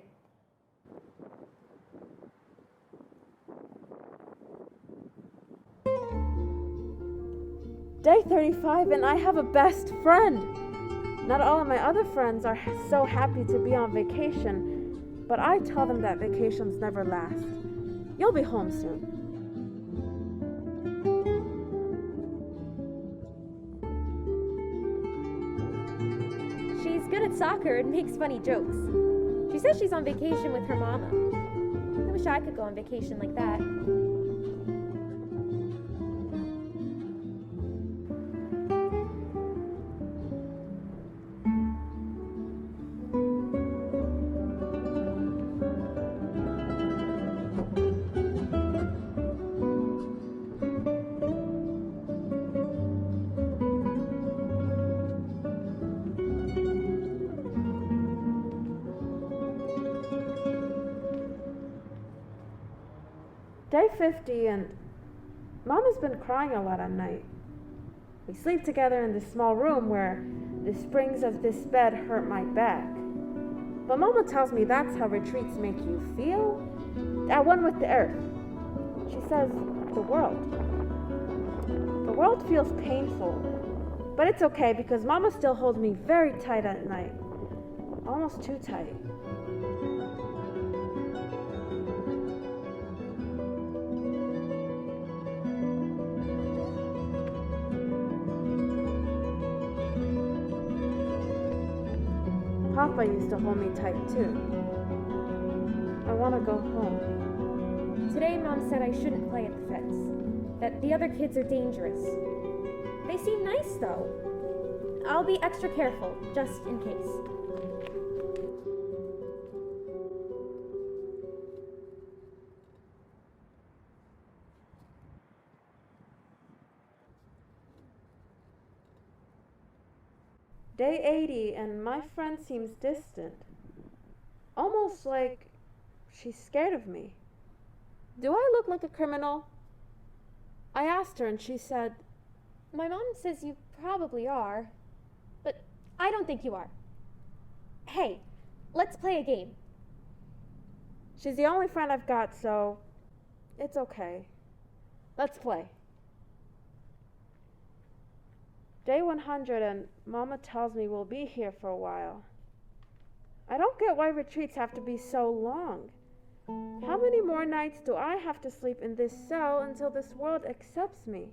Day 35 and I have a best friend. Not all of my other friends are so happy to be on vacation, but I tell them that vacations never last. You'll be home soon. She's good at soccer and makes funny jokes. She says she's on vacation with her mama. I wish I could go on vacation like that. Day 50, and Mama's been crying a lot at night. We sleep together in this small room where the springs of this bed hurt my back. But Mama tells me that's how retreats make you feel, at one with the earth. She says, the world. The world feels painful, but it's okay because Mama still holds me very tight at night. Almost too tight. Papa used to hold me tight too. I want to go home. Today, Mom said I shouldn't play at the fence, that the other kids are dangerous. They seem nice, though. I'll be extra careful, just in case. Day 80, and my friend seems distant. Almost like she's scared of me. Do I look like a criminal? I asked her and she said, My mom says you probably are, but I don't think you are. Hey, let's play a game. She's the only friend I've got, so it's okay. Let's play. Day 100, and Mama tells me we'll be here for a while. I don't get why retreats have to be so long. How many more nights do I have to sleep in this cell until this world accepts me?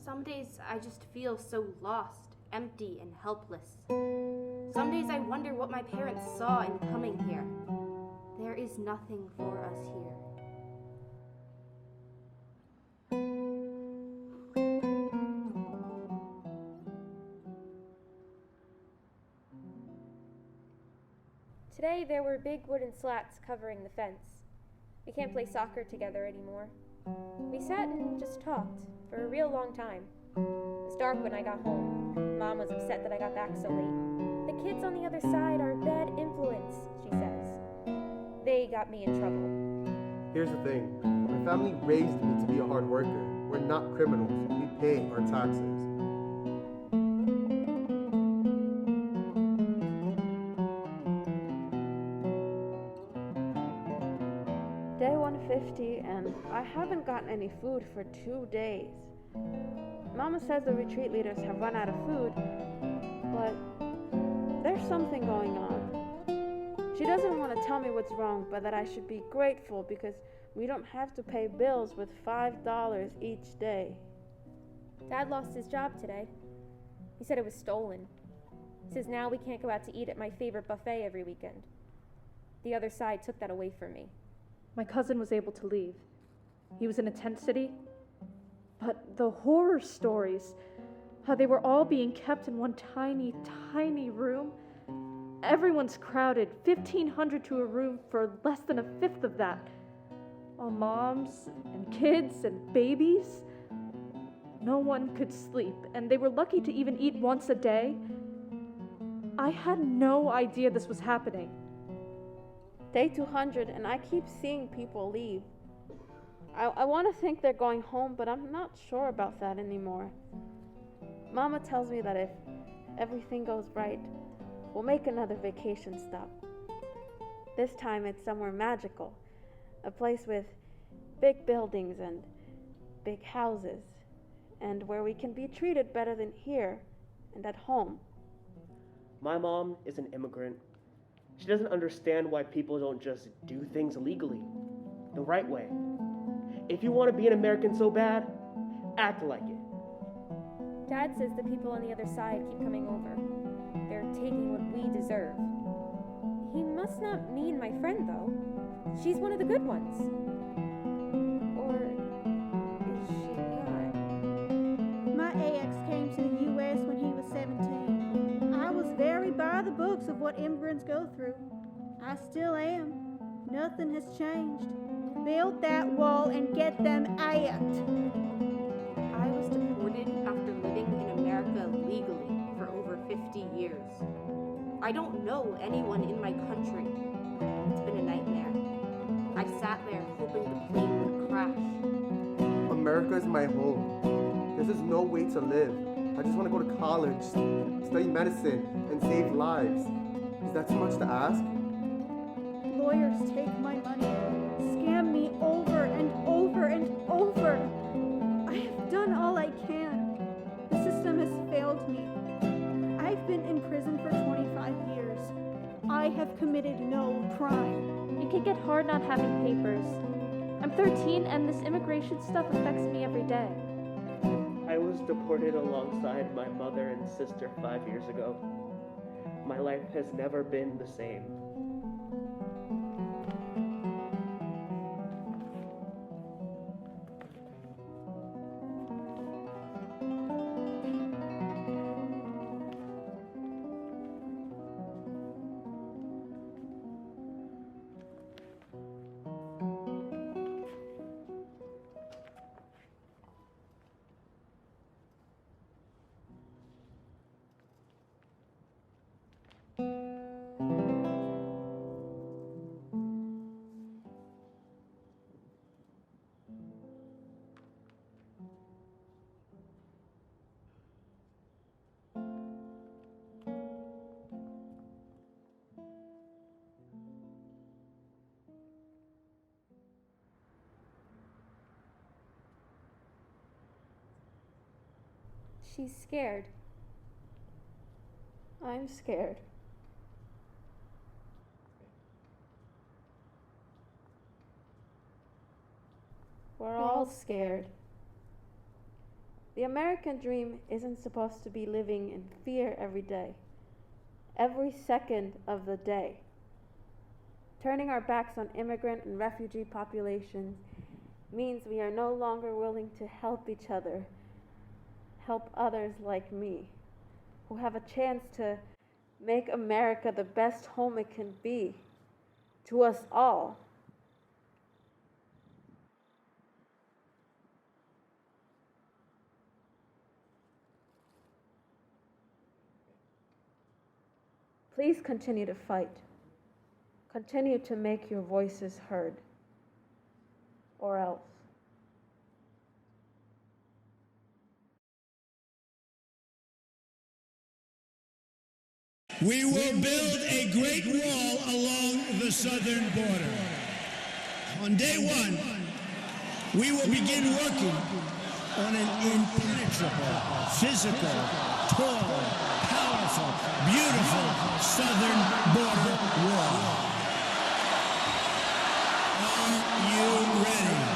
Some days I just feel so lost, empty, and helpless. Some days I wonder what my parents saw in coming here. There is nothing for us here. Today there were big wooden slats covering the fence. We can't play soccer together anymore. We sat and just talked for a real long time. It was dark when I got home. Mom was upset that I got back so late. The kids on the other side are bad influence, she says. They got me in trouble. Here's the thing. My family raised me to be a hard worker. We're not criminals. We pay our taxes. Day 150, and I haven't gotten any food for 2 days. Mama says the retreat leaders have run out of food, but there's something going on. She doesn't want to tell me what's wrong, but that I should be grateful because we don't have to pay bills with $5 each day. Dad lost his job today. He said it was stolen. He says now we can't go out to eat at my favorite buffet every weekend. The other side took that away from me. My cousin was able to leave. He was in a tent city. But the horror stories, how they were all being kept in one tiny, tiny room. Everyone's crowded, 1,500 to a room for less than a fifth of that. All moms and kids and babies. No one could sleep, and they were lucky to even eat once a day. I had no idea this was happening. Day 200, and I keep seeing people leave. I want to think they're going home, but I'm not sure about that anymore. Mama tells me that if everything goes right, we'll make another vacation stop. This time it's somewhere magical, a place with big buildings and big houses, and where we can be treated better than here and at home. My mom is an immigrant. She doesn't understand why people don't just do things legally, the right way. If you want to be an American so bad, act like it. Dad says the people on the other side keep coming over. They're taking what we deserve. He must not mean my friend, though. She's one of the good ones. Or is she not? My ex came to the U.S. when he was 17. I was very by the books of what immigrants go through. I still am. Nothing has changed. Build that wall and get them out. I was deported after living in America legally for over 50 years. I don't know anyone in my country. It's been a nightmare. I sat there hoping the plane would crash. America is my home. This is no way to live. I just want to go to college, study medicine, and save lives. Is that too much to ask? Lawyers take my money, scam me over and over and over. I have done all I can. The system has failed me. I've been in prison for 25 years. I have committed no crime. It can get hard not having papers. I'm 13 and this immigration stuff affects me every day. I was deported alongside my mother and sister 5 years ago. My life has never been the same. She's scared. I'm scared. We're all scared. The American dream isn't supposed to be living in fear every day, every second of the day. Turning our backs on immigrant and refugee populations means we are no longer willing to help each other, help others like me, who have a chance to make America the best home it can be to us all. Please continue to fight. Continue to make your voices heard. Or else. We will build a great wall along the southern border. On day one, we will begin working on an impenetrable, physical, tall, powerful, beautiful southern border wall. Are you ready?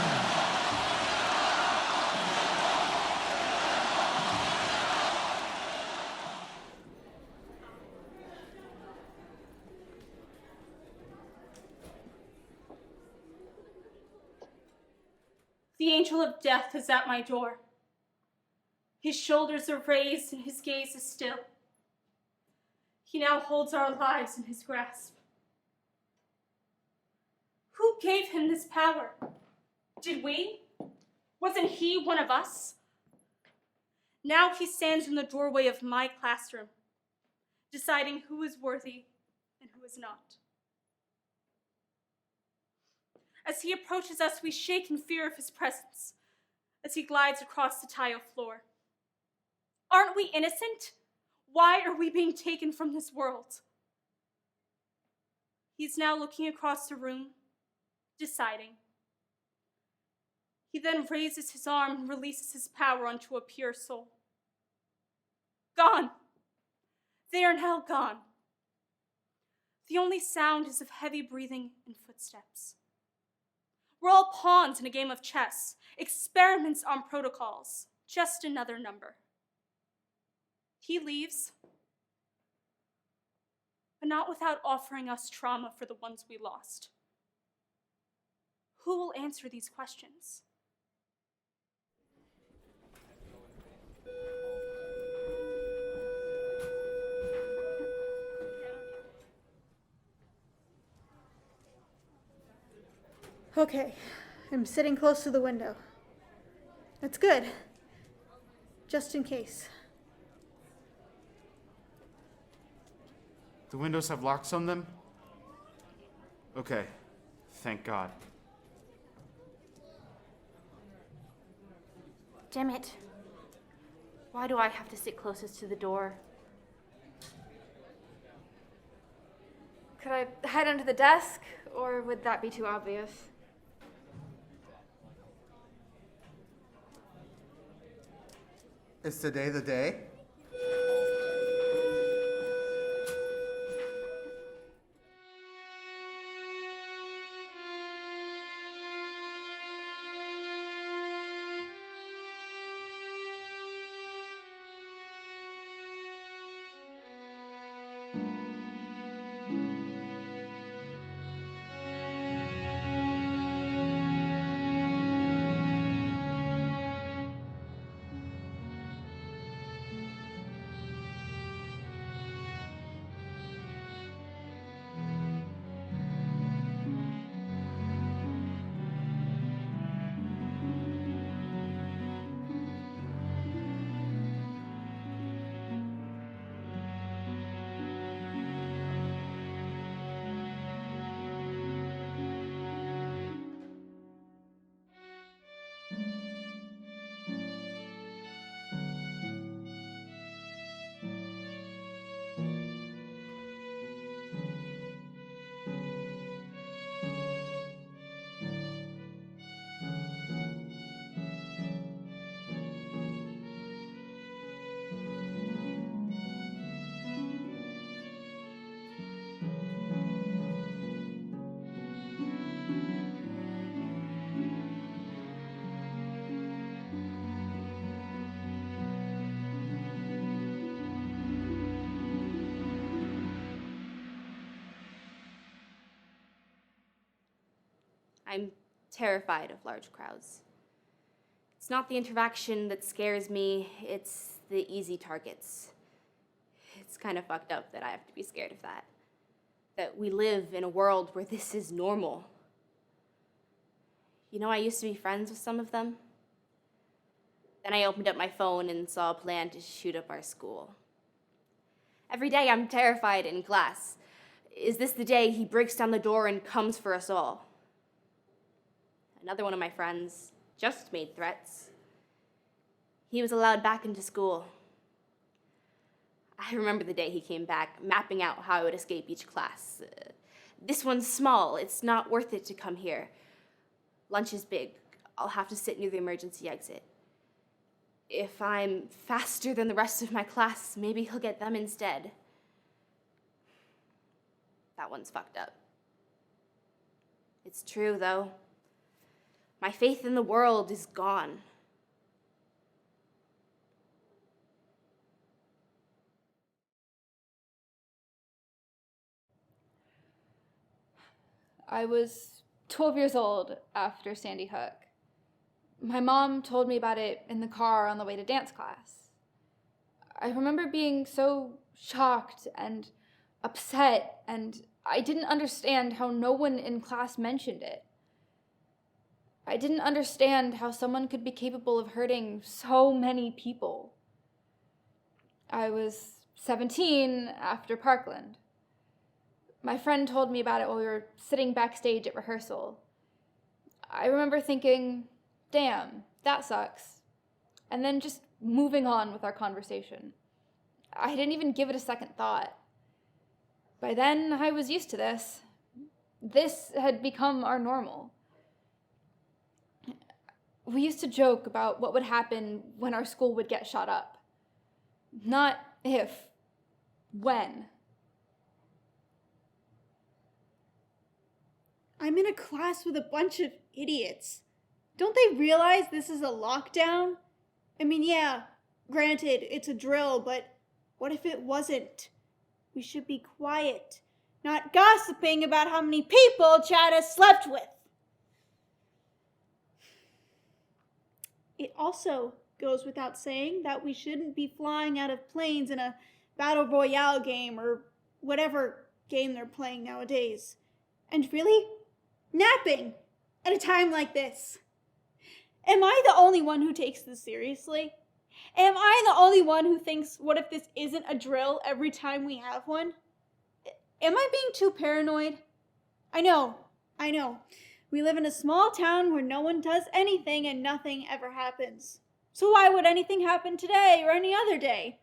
The angel of death is at my door. His shoulders are raised and his gaze is still. He now holds our lives in his grasp. Who gave him this power? Did we? Wasn't he one of us? Now he stands in the doorway of my classroom, deciding who is worthy and who is not. As he approaches us, we shake in fear of his presence as he glides across the tile floor. Aren't we innocent? Why are we being taken from this world? He's now looking across the room, deciding. He then raises his arm and releases his power onto a pure soul. Gone. They are now gone. The only sound is of heavy breathing and footsteps. We're all pawns in a game of chess, experiments on protocols, just another number. He leaves, but not without offering us trauma for the ones we lost. Who will answer these questions? Okay, I'm sitting close to the window. That's good. Just in case. The windows have locks on them? Okay, thank God. Damn it. Why do I have to sit closest to the door? Could I hide under the desk, or would that be too obvious? Is today the day? I'm terrified of large crowds. It's not the interaction that scares me, it's the easy targets. It's kind of fucked up that I have to be scared of that. That we live in a world where this is normal. You know, I used to be friends with some of them. Then I opened up my phone and saw a plan to shoot up our school. Every day I'm terrified in class. Is this the day he breaks down the door and comes for us all? Another one of my friends just made threats. He was allowed back into school. I remember the day he came back, mapping out how I would escape each class. This one's small, it's not worth it to come here. Lunch is big, I'll have to sit near the emergency exit. If I'm faster than the rest of my class, maybe he'll get them instead. That one's fucked up. It's true, though. My faith in the world is gone. I was 12 years old after Sandy Hook. My mom told me about it in the car on the way to dance class. I remember being so shocked and upset, and I didn't understand how no one in class mentioned it. I didn't understand how someone could be capable of hurting so many people. I was 17 after Parkland. My friend told me about it while we were sitting backstage at rehearsal. I remember thinking, damn, that sucks. And then just moving on with our conversation. I didn't even give it a second thought. By then, I was used to this. This had become our normal. We used to joke about what would happen when our school would get shot up. Not if, when. I'm in a class with a bunch of idiots. Don't they realize this is a lockdown? I mean, yeah, granted, it's a drill, but What if it wasn't? We should be quiet, not gossiping about how many people Chad has slept with. It also goes without saying that we shouldn't be flying out of planes in a battle royale game or whatever game they're playing nowadays. And really, napping at a time like this. Am I the only one who takes this seriously? Am I the only one who thinks, what if this isn't a drill every time we have one? Am I being too paranoid? I know. We live in a small town where no one does anything and nothing ever happens. So why would anything happen today or any other day?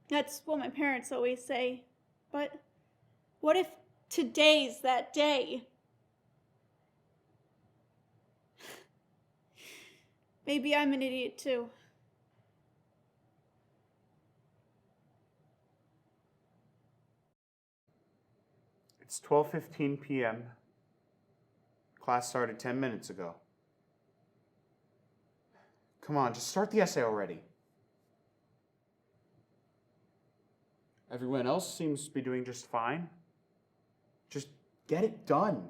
That's what my parents always say. But what if today's that day? Maybe I'm an idiot too. It's 12:15 p.m. Class started 10 minutes ago. Come on, just start the essay already. Everyone else seems to be doing just fine. Just get it done.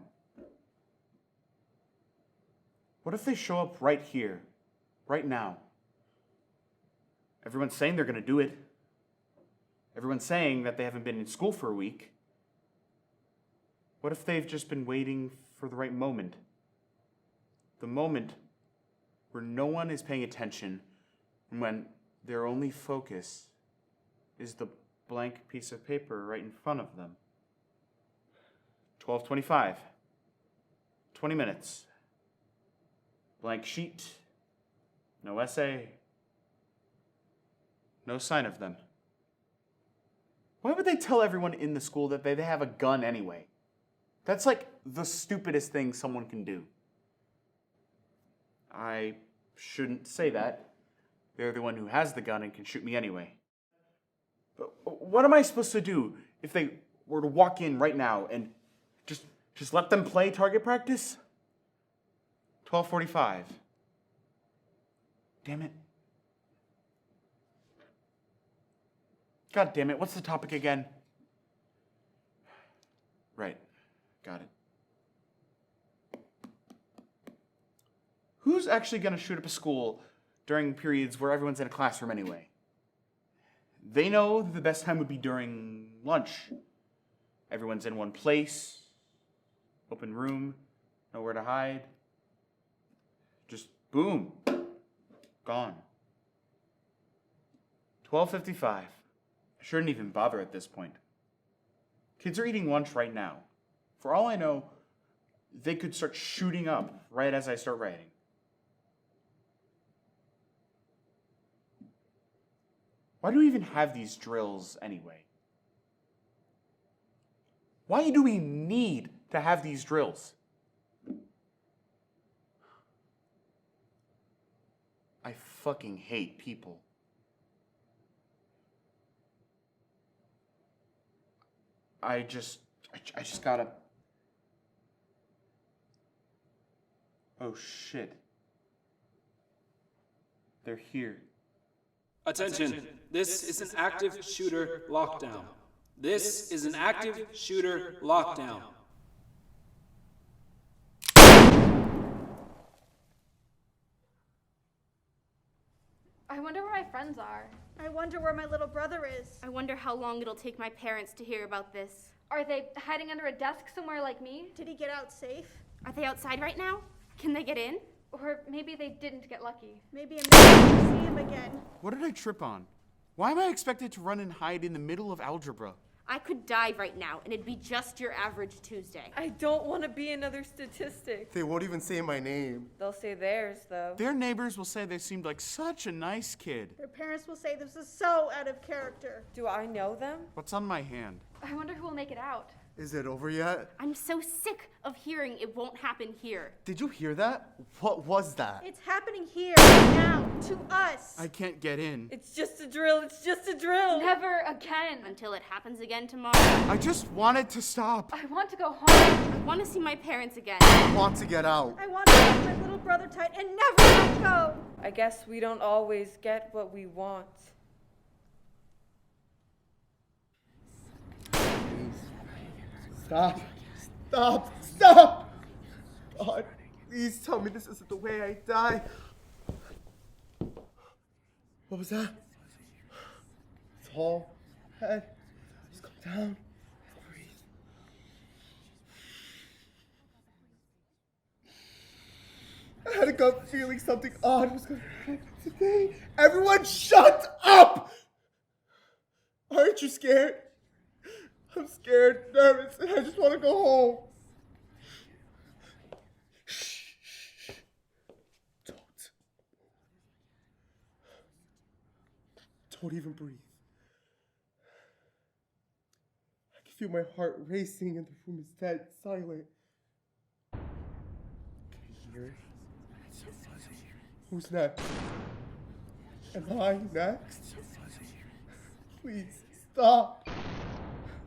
What if they show up right here, right now? Everyone's saying they're going to do it. Everyone's saying that they haven't been in school for a week. What if they've just been waiting for the right moment? The moment where no one is paying attention and when their only focus is the blank piece of paper right in front of them. 12:25. 20 minutes. Blank sheet. No essay. No sign of them. Why would they tell everyone in the school that they have a gun anyway? That's like the stupidest thing someone can do. I shouldn't say that. They're the one who has the gun and can shoot me anyway. But what am I supposed to do if they were to walk in right now and just let them play target practice? 12:45. Damn it. God damn it, what's the topic again? Right, got it. Who's actually going to shoot up a school during periods where everyone's in a classroom anyway? They know the best time would be during lunch. Everyone's in one place, open room, nowhere to hide. Just boom, gone. 12:55. I shouldn't even bother at this point. Kids are eating lunch right now. For all I know, they could start shooting up right as I start writing. Why do we even have these drills anyway? Why do we need to have these drills? I fucking hate people. I just gotta... Oh shit. They're here. Attention, this is an active shooter lockdown. This is an active shooter lockdown. I wonder where my friends are. I wonder where my little brother is. I wonder how long it'll take my parents to hear about this. Are they hiding under a desk somewhere like me? Did he get out safe? Are they outside right now? Can they get in? Or maybe they didn't get lucky. Maybe I'm never see him again. What did I trip on? Why am I expected to run and hide in the middle of algebra? I could die right now, and it'd be just your average Tuesday. I don't want to be another statistic. They won't even say my name. They'll say theirs, though. Their neighbors will say they seemed like such a nice kid. Their parents will say this is so out of character. Do I know them? What's on my hand? I wonder who will make it out. Is it over yet? I'm so sick of hearing it won't happen here. Did you hear that? What was that? It's happening here, now, to us. I can't get in. It's just a drill. It's just a drill. Never again. Until it happens again tomorrow. I just wanted to stop. I want to go home. I want to see my parents again. I want to get out. I want to hold my little brother tight and never let go. I guess we don't always get what we want. Stop. Stop. Stop! God, please tell me this isn't the way I die. What was that? Tall head. Just come down. Breathe. I had a gut feeling something odd was going to happen today. Everyone shut up! Aren't you scared? I'm scared, nervous, and I just want to go home. Don't even breathe. I can feel my heart racing and the room is dead silent. Can you hear it? It's so fuzzy. Who's next? Am I next? So fuzzy. Please, stop.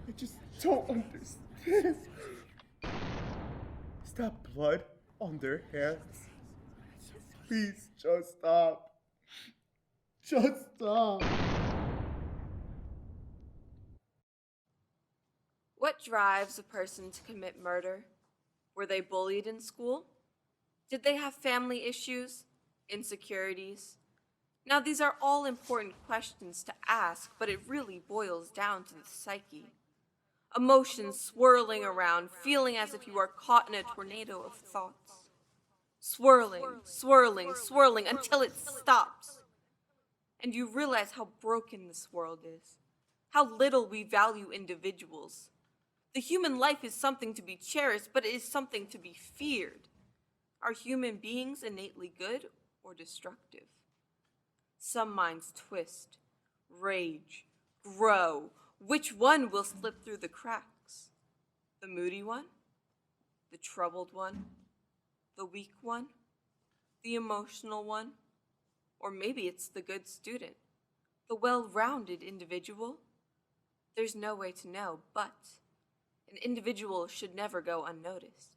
I just don't understand. Is that blood on their hands? Please, just stop. Just stop. What drives a person to commit murder? Were they bullied in school? Did they have family issues? Insecurities? Now, these are all important questions to ask, but it really boils down to the psyche. Emotions swirling around, feeling as if you are caught in a tornado of thoughts. Swirling, swirling, swirling until it stops. And you realize how broken this world is, how little we value individuals. The human life is something to be cherished, but it is something to be feared. Are human beings innately good or destructive? Some minds twist, rage, grow. Which one will slip through the cracks? The moody one? The troubled one? The weak one? The emotional one? Or maybe it's the good student, the well-rounded individual? There's no way to know, but an individual should never go unnoticed.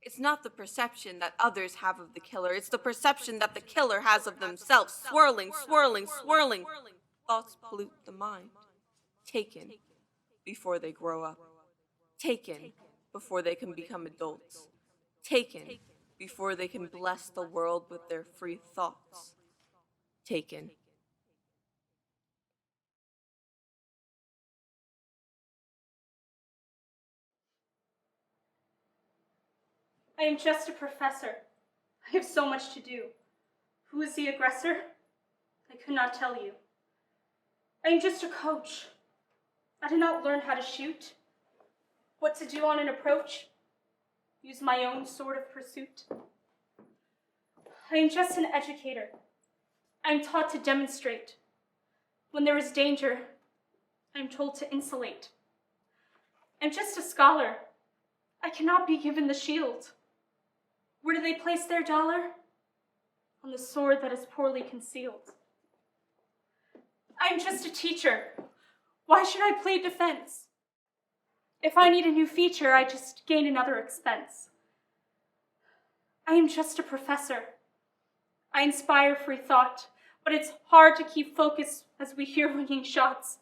It's not the perception that others have of the killer, it's the perception that the killer has of themselves, swirling, swirling, swirling. Thoughts pollute the mind. Taken before they grow up. Taken before they can become adults. Taken before they can bless the world with their free thoughts. Taken. I am just a professor. I have so much to do. Who is the aggressor? I could not tell you. I am just a coach. I did not learn how to shoot. What to do on an approach? Use my own sword of pursuit. I am just an educator. I am taught to demonstrate. When there is danger, I am told to insulate. I am just a scholar. I cannot be given the shield. Where do they place their dollar? On the sword that is poorly concealed. I am just a teacher. Why should I play defense? If I need a new feature, I just gain another expense. I am just a professor. I inspire free thought, but it's hard to keep focus as we hear ringing shots.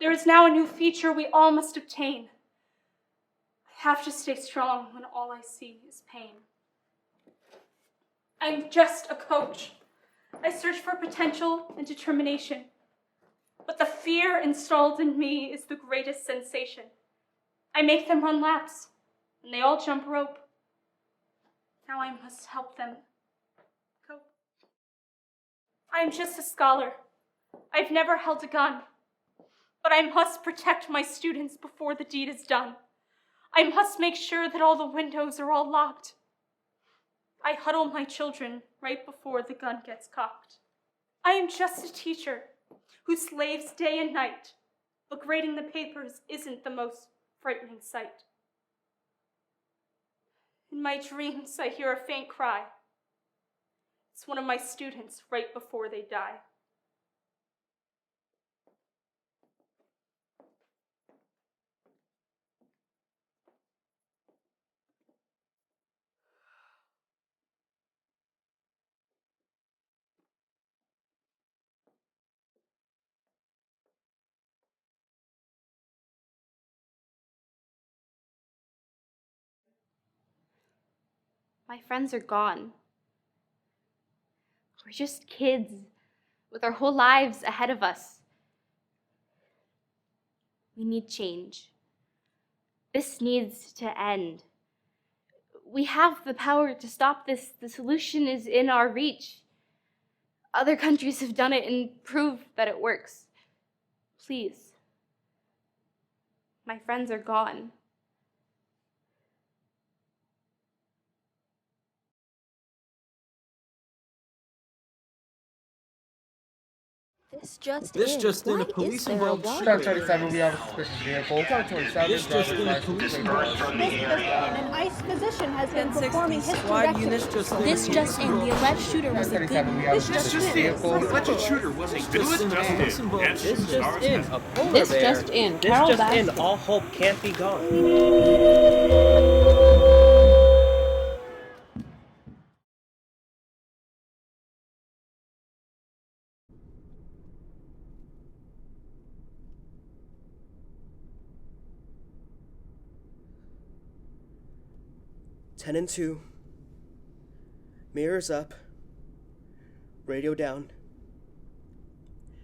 There is now a new feature we all must obtain. I have to stay strong when all I see is pain. I'm just a coach. I search for potential and determination, but the fear installed in me is the greatest sensation. I make them run laps, and they all jump rope. Now I must help them cope. I am just a scholar. I've never held a gun, but I must protect my students before the deed is done. I must make sure that all the windows are all locked. I huddle my children right before the gun gets cocked. I am just a teacher who slaves day and night, but grading the papers isn't the most frightening sight. In my dreams, I hear a faint cry. It's one of my students right before they die. My friends are gone. We're just kids with our whole lives ahead of us. We need change. This needs to end. We have the power to stop this. The solution is in our reach. Other countries have done it and proved that it works. Please. My friends are gone. This just in, a police-involved shooting. Chart 27, we have a suspicious vehicle. Chart 27, This just in, a driver's police-involved license. shooting. An ICE physician has been performing hysterectomy. This just in, the alleged shooter was a good. This just in, the alleged shooter was a good man. This just in, a polar bear. This just in, all hope can't be gone. Ten and 2. Mirrors up. Radio down.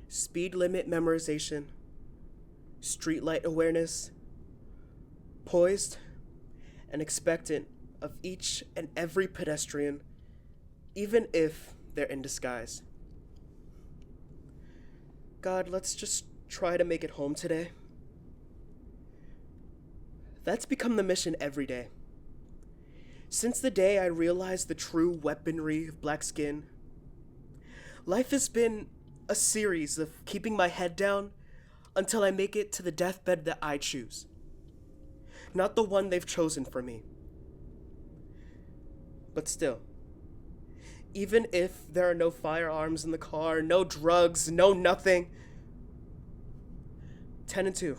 Speed limit memorization. Streetlight awareness. Poised and expectant of each and every pedestrian, even if they're in disguise. God, let's just try to make it home today. That's become the mission every day. Since the day I realized the true weaponry of black skin, life has been a series of keeping my head down until I make it to the deathbed that I choose, not the one they've chosen for me. But still, even if there are no firearms in the car, no drugs, no nothing, 10 and 2.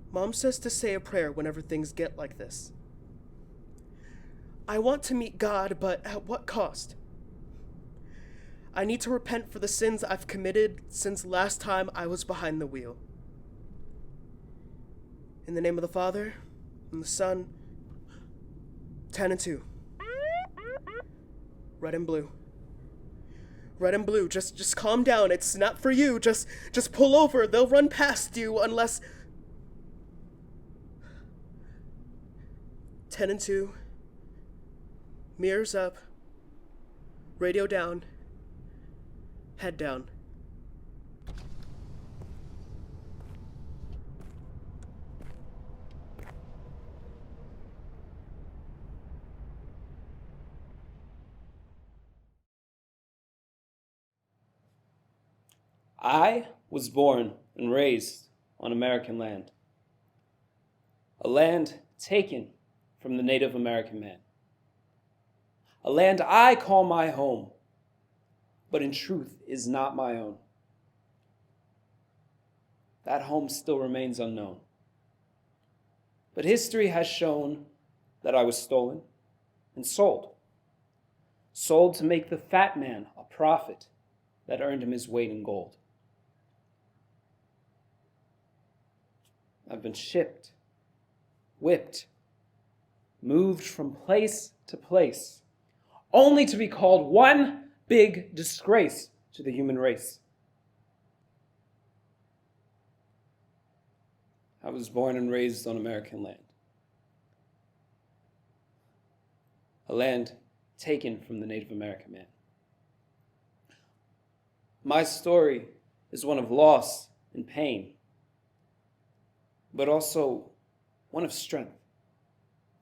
Mom says to say a prayer whenever things get like this. I want to meet God, but at what cost? I need to repent for the sins I've committed since last time I was behind the wheel. In the name of the Father, and the Son, 10 and 2. Red and blue. Red and blue, just calm down. It's not for you. Just pull over. They'll run past you unless... 10 and 2. Mirrors up. Radio down. Head down. I was born and raised on American land. A land taken from the Native American man. A land I call my home, but in truth is not my own. That home still remains unknown. But history has shown that I was stolen and sold. Sold to make the fat man a prophet that earned him his weight in gold. I've been shipped, whipped, moved from place to place, only to be called one big disgrace to the human race. I was born and raised on American land. A land taken from the Native American man. My story is one of loss and pain, but also one of strength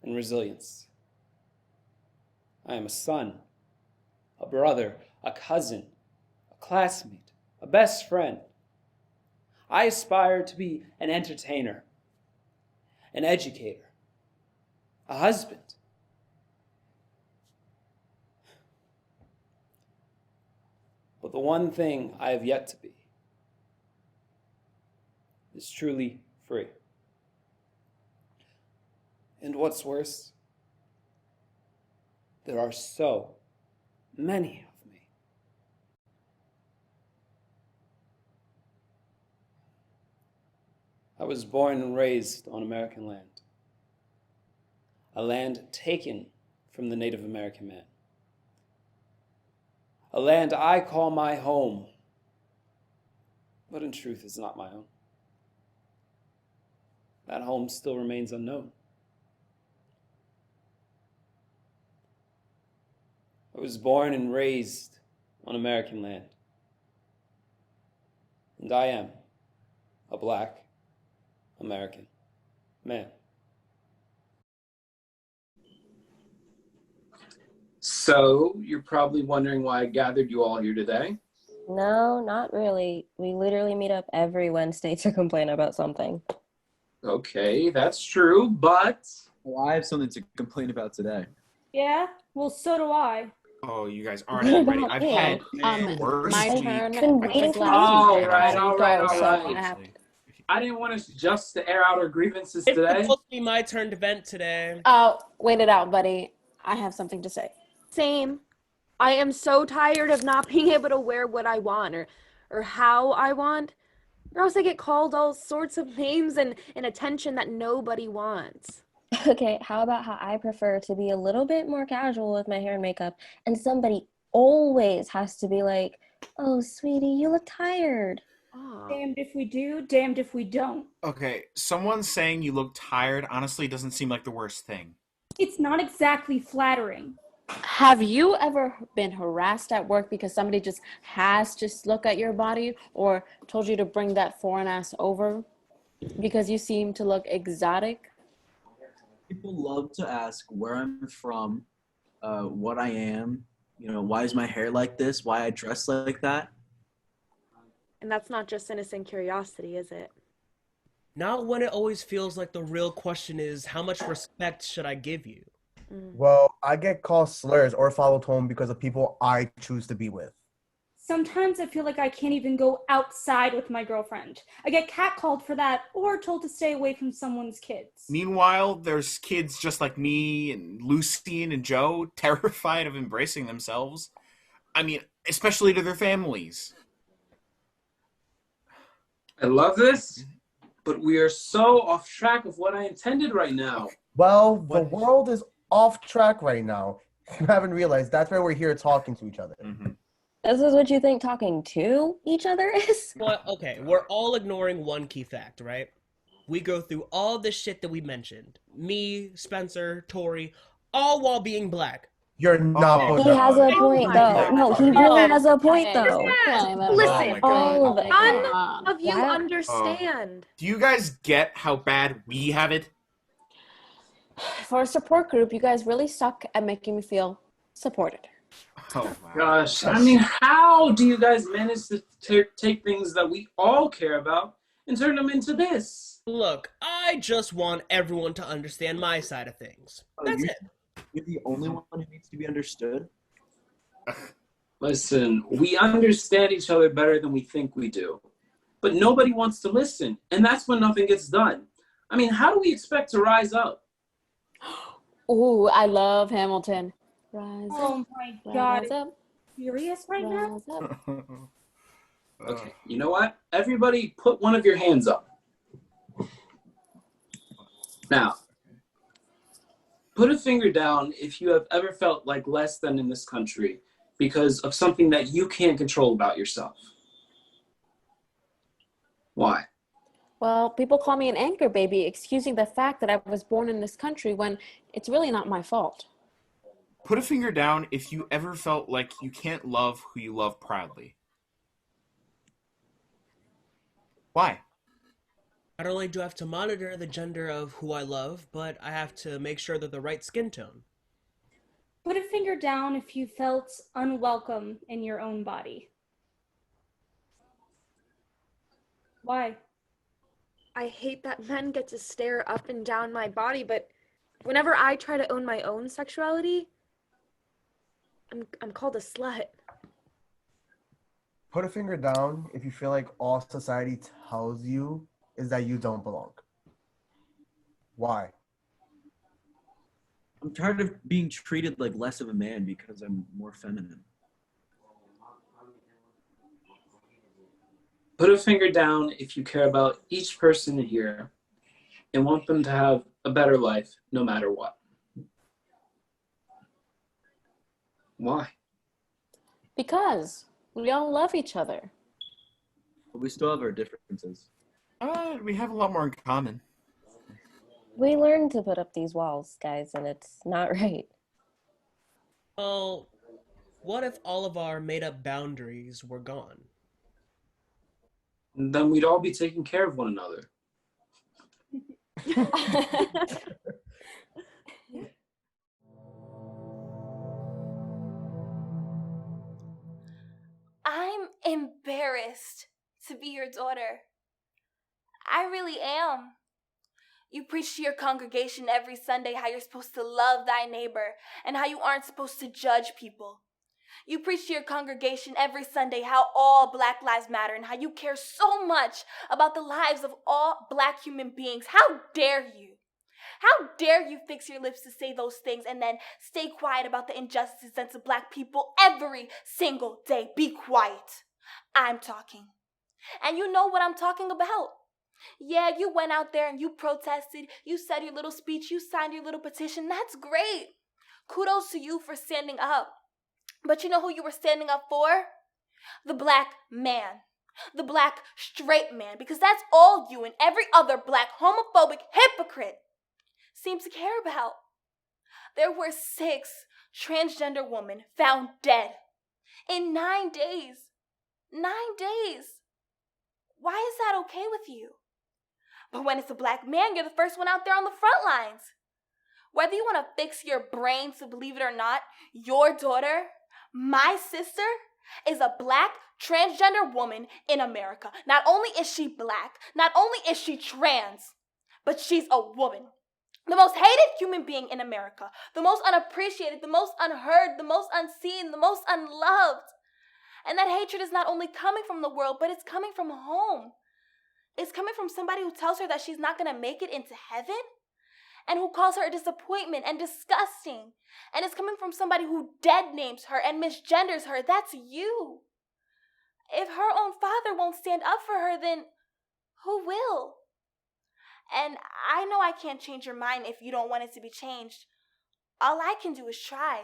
and resilience. I am a son, a brother, a cousin, a classmate, a best friend. I aspire to be an entertainer, an educator, a husband. But the one thing I have yet to be is truly free. And what's worse, there are so many of me. I was born and raised on American land. a land taken from the Native American man. A land I call my home, but in truth is not my own. That home still remains unknown. I was born and raised on American land, and I am a Black American man. So, you're probably wondering why I gathered you all here today. No, not really. We literally meet up every Wednesday to complain about something. Okay, that's true, but... Well, I have something to complain about today. Yeah, well, so do I. Oh, you guys aren't ready. I've had worse my week. turn. Been waiting for All you. right. So I didn't want us just to air out our grievances It's today. supposed to be my turn to vent today. Oh, wait it out, buddy. I have something to say. Same. I am so tired of not being able to wear what I want or how I want. Or else I get called all sorts of names and attention that nobody wants. Okay, how about how I prefer to be a little bit more casual with my hair and makeup, and somebody always has to be like, "Oh, sweetie, you look tired." Damned if we do, damned if we don't. Okay, someone saying you look tired honestly doesn't seem like the worst thing. It's not exactly flattering. Have you ever been harassed at work because somebody just has to look at your body or told you to bring that foreign ass over because you seem to look exotic? People love to ask where I'm from, what I am, why is my hair like this, why I dress like that. And that's not just innocent curiosity, is it? Not when it always feels like the real question is, how much respect should I give you? Well, I get called slurs or followed home because of people I choose to be with. Sometimes I feel like I can't even go outside with my girlfriend. I get catcalled for that or told to stay away from someone's kids. Meanwhile, there's kids just like me and Lucine and Joe terrified of embracing themselves. I mean, especially to their families. I love this, but we are so off track of what I intended right now. Well, the world is off track right now. You haven't realized that's why we're here talking to each other. This is what you think talking to each other is? Well, okay, we're all ignoring one key fact, right? We go through all the shit that we mentioned. Me, Spencer, Tori, all while being Black. You're not. He has a point, though. No, he really has a point, though. Listen, all of it. none of you understand. Do you guys get how bad we have it? For a support group, you guys really suck at making me feel supported. Oh, Gosh, I mean, how do you guys manage to take things that we all care about and turn them into this? Look, I just want everyone to understand my side of things. That's it. You're the only one who needs to be understood. Listen, we understand each other better than we think we do. But nobody wants to listen, and that's when nothing gets done. I mean, how do we expect to rise up? Ooh, I love Hamilton. Rise Oh up, my god. rise up, Furious right now? rise up. Okay, you know what? Everybody put one of your hands up. Now, put a finger down if you have ever felt like less than in this country because of something that you can't control about yourself. Why? Well, people call me an anchor baby, excusing the fact that I was born in this country when it's really not my fault. Put a finger down if you ever felt like you can't love who you love proudly. Why? Not only do I have to monitor the gender of who I love, but I have to make sure they're the right skin tone. Put a finger down if you felt unwelcome in your own body. Why? I hate that men get to stare up and down my body, but whenever I try to own my own sexuality, I'm called a slut. Put a finger down if you feel like all society tells you is that you don't belong. Why? I'm tired of being treated like less of a man because I'm more feminine. Put a finger down if you care about each person here and want them to have a better life no matter what. Why? Because we all love each other. But we still have our differences. We have a lot more in common. We learned to put up these walls, guys, and it's not right. Well, what if all of our made-up boundaries were gone? Then we'd all be taking care of one another. I'm embarrassed to be your daughter. I really am. You preach to your congregation every Sunday how you're supposed to love thy neighbor and how you aren't supposed to judge people. You preach to your congregation every Sunday how all Black lives matter and how you care so much about the lives of all Black human beings. How dare you? How dare you fix your lips to say those things and then stay quiet about the injustices done to Black people every single day? Be quiet. I'm talking. And you know what I'm talking about. Yeah, you went out there and you protested, you said your little speech, you signed your little petition. That's great. Kudos to you for standing up. But you know who you were standing up for? The Black man. The Black straight man. Because that's all you and every other Black homophobic hypocrite seems to care about. There were 6 transgender women found dead in 9 days. 9 days. Why is that okay with you? But when it's a Black man, you're the first one out there on the front lines. Whether you want to fix your brain to believe it or not, your daughter, my sister, is a Black transgender woman in America. Not only is she Black, not only is she trans, but she's a woman. The most hated human being in America. The most unappreciated, the most unheard, the most unseen, the most unloved. And that hatred is not only coming from the world, but it's coming from home. It's coming from somebody who tells her that she's not going to make it into heaven, and who calls her a disappointment and disgusting. And it's coming from somebody who dead names her and misgenders her. That's you. If her own father won't stand up for her, then who will? And I know I can't change your mind if you don't want it to be changed. All I can do is try.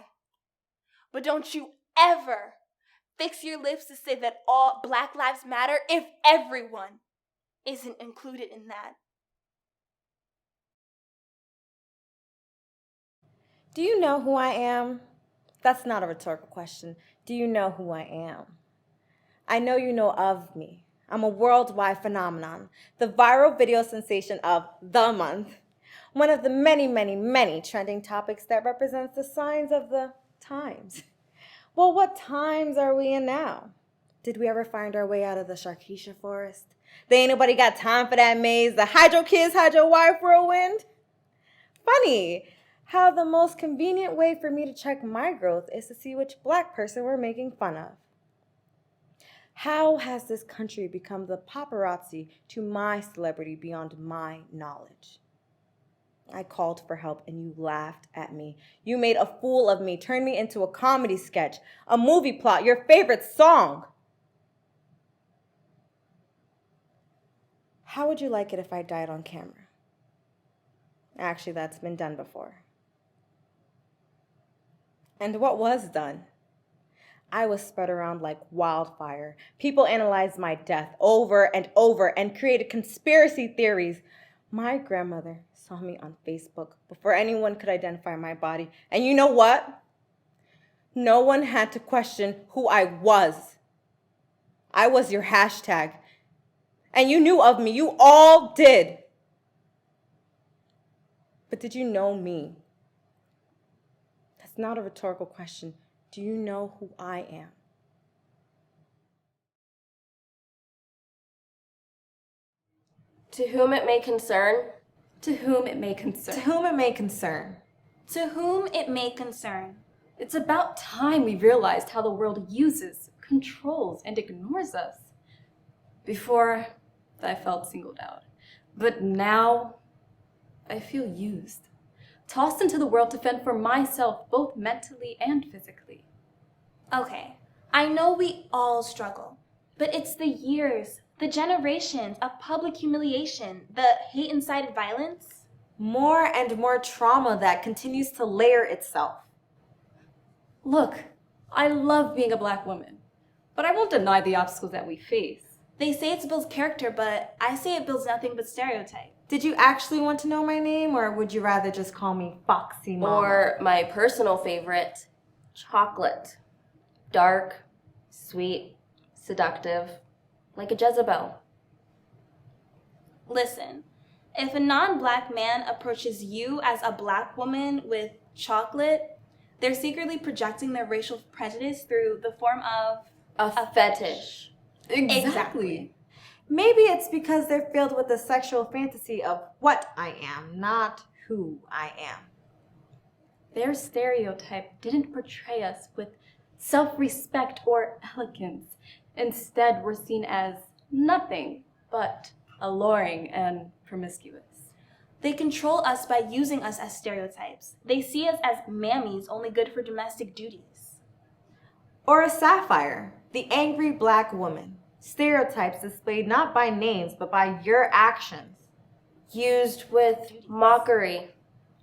But don't you ever fix your lips to say that all Black lives matter if everyone isn't included in that. Do you know who I am? That's not a rhetorical question. Do you know who I am? I know you know of me. I'm a worldwide phenomenon, the viral video sensation of the month, one of the many, many, many trending topics that represents the signs of the times. Well, what times are we in now? Did we ever find our way out of the Sharkeisha forest? There ain't nobody got time for that maze, the hydro kiss, hydro wire whirlwind. Funny how the most convenient way for me to check my growth is to see which Black person we're making fun of. How has this country become the paparazzi to my celebrity beyond my knowledge? I called for help and you laughed at me. You made a fool of me, turned me into a comedy sketch, a movie plot, your favorite song. How would you like it if I died on camera? Actually, that's been done before. And what was done? I was spread around like wildfire. People analyzed my death over and over and created conspiracy theories. My grandmother saw me on Facebook before anyone could identify my body. And you know what? No one had to question who I was. I was your hashtag. And you knew of me. You all did. But did you know me? That's not a rhetorical question. Do you know who I am? To whom it may concern. To whom it may concern. To whom it may concern. To whom it may concern. It's about time we realized how the world uses, controls, and ignores us. Before, I felt singled out. But now, I feel used. Tossed into the world to fend for myself, both mentally and physically. Okay, I know we all struggle, but it's the years, the generations of public humiliation, the hate-incited violence. More and more trauma that continues to layer itself. Look, I love being a black woman, but I won't deny the obstacles that we face. They say it builds character, but I say it builds nothing but stereotype. Did you actually want to know my name, or would you rather just call me Foxy Mama? Or my personal favorite, chocolate. Dark, sweet, seductive, like a Jezebel. Listen, if a non-black man approaches you as a black woman with chocolate, they're secretly projecting their racial prejudice through the form of a fetish. Exactly. Maybe it's because they're filled with the sexual fantasy of what I am, not who I am. Their stereotype didn't portray us with self-respect or elegance. Instead, we're seen as nothing but alluring and promiscuous. They control us by using us as stereotypes. They see us as mammies only good for domestic duties. Or a sapphire, the angry black woman. Stereotypes displayed not by names, but by your actions. Used with mockery,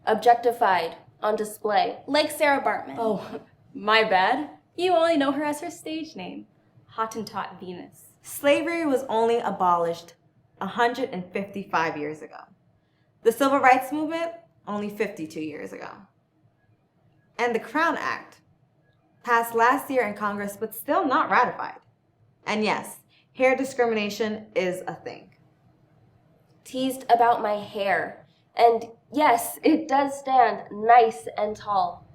objectified, on display. Like Sarah Bartman. Oh, my bad. You only know her as her stage name, Hottentot Venus. Slavery was only abolished 155 years ago. The Civil Rights Movement, only 52 years ago. And the Crown Act, passed last year in Congress, but still not ratified. And yes, hair discrimination is a thing. Teased about my hair. And yes, it does stand nice and tall.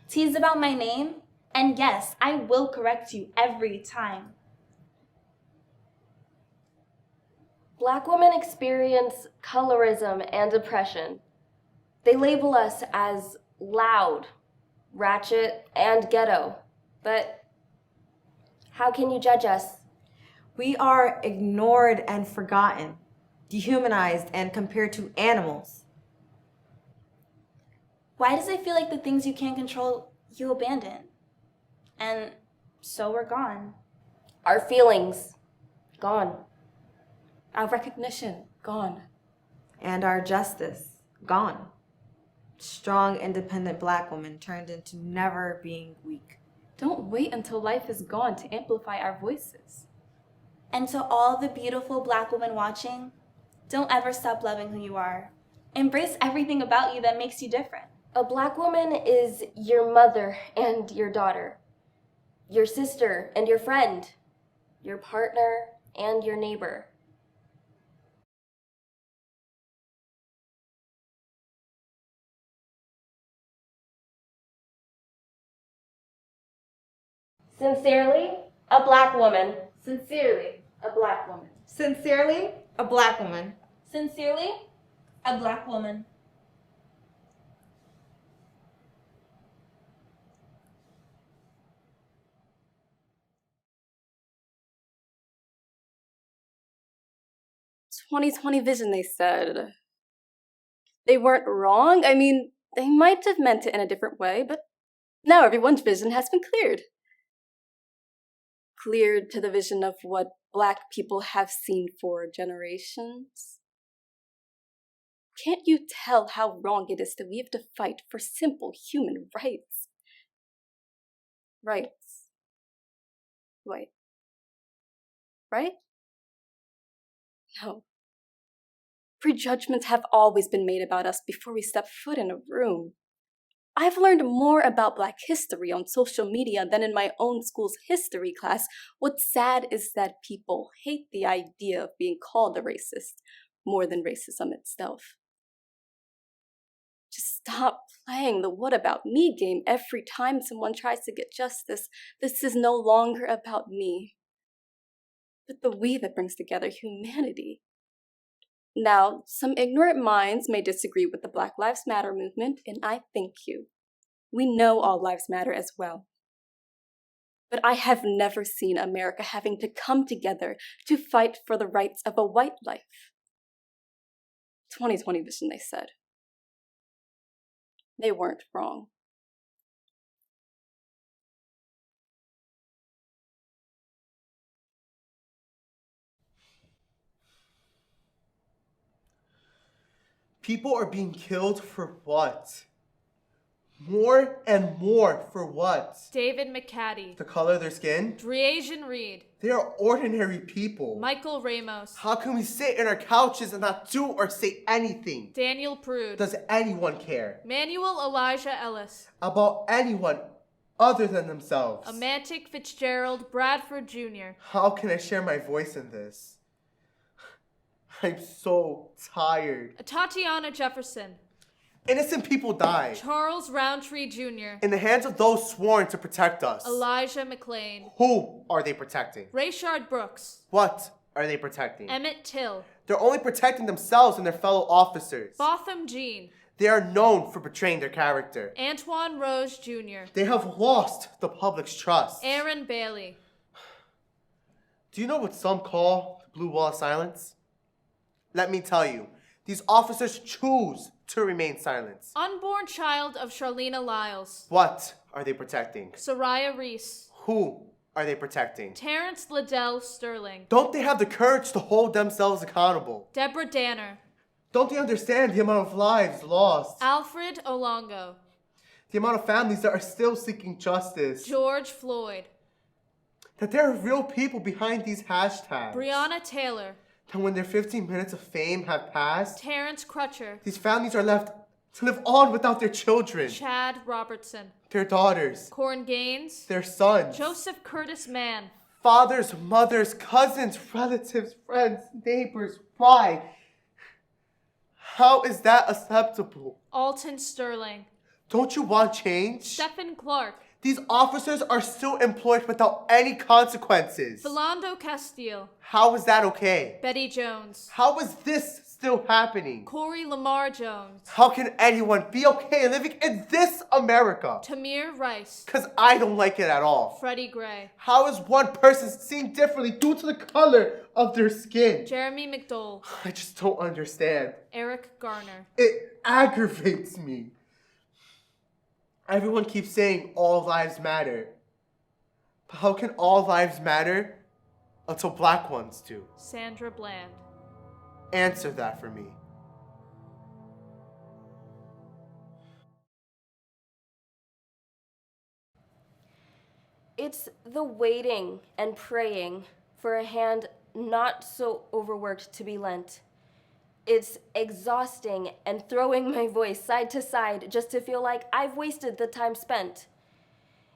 Teased about my name, and yes, I will correct you every time. Black women experience colorism and oppression. They label us as loud, ratchet, and ghetto. But how can you judge us? We are ignored and forgotten, dehumanized and compared to animals. Why does it feel like the things you can't control, you abandon? And so we're gone. Our feelings, gone. Our recognition, gone. And our justice, gone. Strong, independent black women turned into never being weak. Don't wait until life is gone to amplify our voices. And to all the beautiful black women watching, don't ever stop loving who you are. Embrace everything about you that makes you different. A black woman is your mother and your daughter, your sister and your friend, your partner and your neighbor. Sincerely, a black woman. Sincerely, a black woman. Sincerely, a black woman. Sincerely, a black woman. "2020 vision," they said. They weren't wrong. I mean, they might have meant it in a different way, but now everyone's vision has been cleared. Cleared to the vision of what black people have seen for generations. Can't you tell how wrong it is that we have to fight for simple human rights? Rights. Wait. Right? No. Prejudgments have always been made about us before we step foot in a room. I've learned more about Black history on social media than in my own school's history class. What's sad is that people hate the idea of being called a racist more than racism itself. Just stop playing the what about me game every time someone tries to get justice. This is no longer about me, but the we that brings together humanity. Now, some ignorant minds may disagree with the Black Lives Matter movement, and I thank you. We know all lives matter as well. But I have never seen America having to come together to fight for the rights of a white life. 2020 vision, they said. They weren't wrong. People are being killed for what? More and more for what? David McCaddy. The color of their skin? Dreasian Reed. They are ordinary people. Michael Ramos. How can we sit in our couches and not do or say anything? Daniel Prude. Does anyone care? Manuel Elijah Ellis. About anyone other than themselves? Amantic Fitzgerald Bradford Jr. How can I share my voice in this? I'm so tired. Tatiana Jefferson. Innocent people die. Charles Roundtree Jr. In the hands of those sworn to protect us. Elijah McLean. Who are they protecting? Rayshard Brooks. What are they protecting? Emmett Till. They're only protecting themselves and their fellow officers. Botham Jean. They are known for betraying their character. Antoine Rose Jr. They have lost the public's trust. Aaron Bailey. Do you know what some call the blue wall of silence? Let me tell you, these officers choose to remain silent. Unborn child of Charlena Lyles. What are they protecting? Soraya Reese. Who are they protecting? Terrence Liddell Sterling. Don't they have the courage to hold themselves accountable? Deborah Danner. Don't they understand the amount of lives lost? Alfred Olongo. The amount of families that are still seeking justice? George Floyd. That there are real people behind these hashtags? Breonna Taylor. And when their 15 minutes of fame have passed, Terrence Crutcher. These families are left to live on without their children. Chad Robertson. Their daughters. Corn Gaines. Their sons. Joseph Curtis Mann. Fathers, mothers, cousins, relatives, friends, neighbors. Why? How is that acceptable? Alton Sterling. Don't you want change? Stephen Clark. These officers are still employed without any consequences. Philando Castile. How is that okay? Betty Jones. How is this still happening? Corey Lamar Jones. How can anyone be okay living in this America? Tamir Rice. Because I don't like it at all. Freddie Gray. How is one person seen differently due to the color of their skin? Jeremy McDowell. I just don't understand. Eric Garner. It aggravates me. Everyone keeps saying all lives matter. But how can all lives matter until black ones do? Sandra Bland. Answer that for me. It's the waiting and praying for a hand not so overworked to be lent. It's exhausting and throwing my voice side to side just to feel like I've wasted the time spent.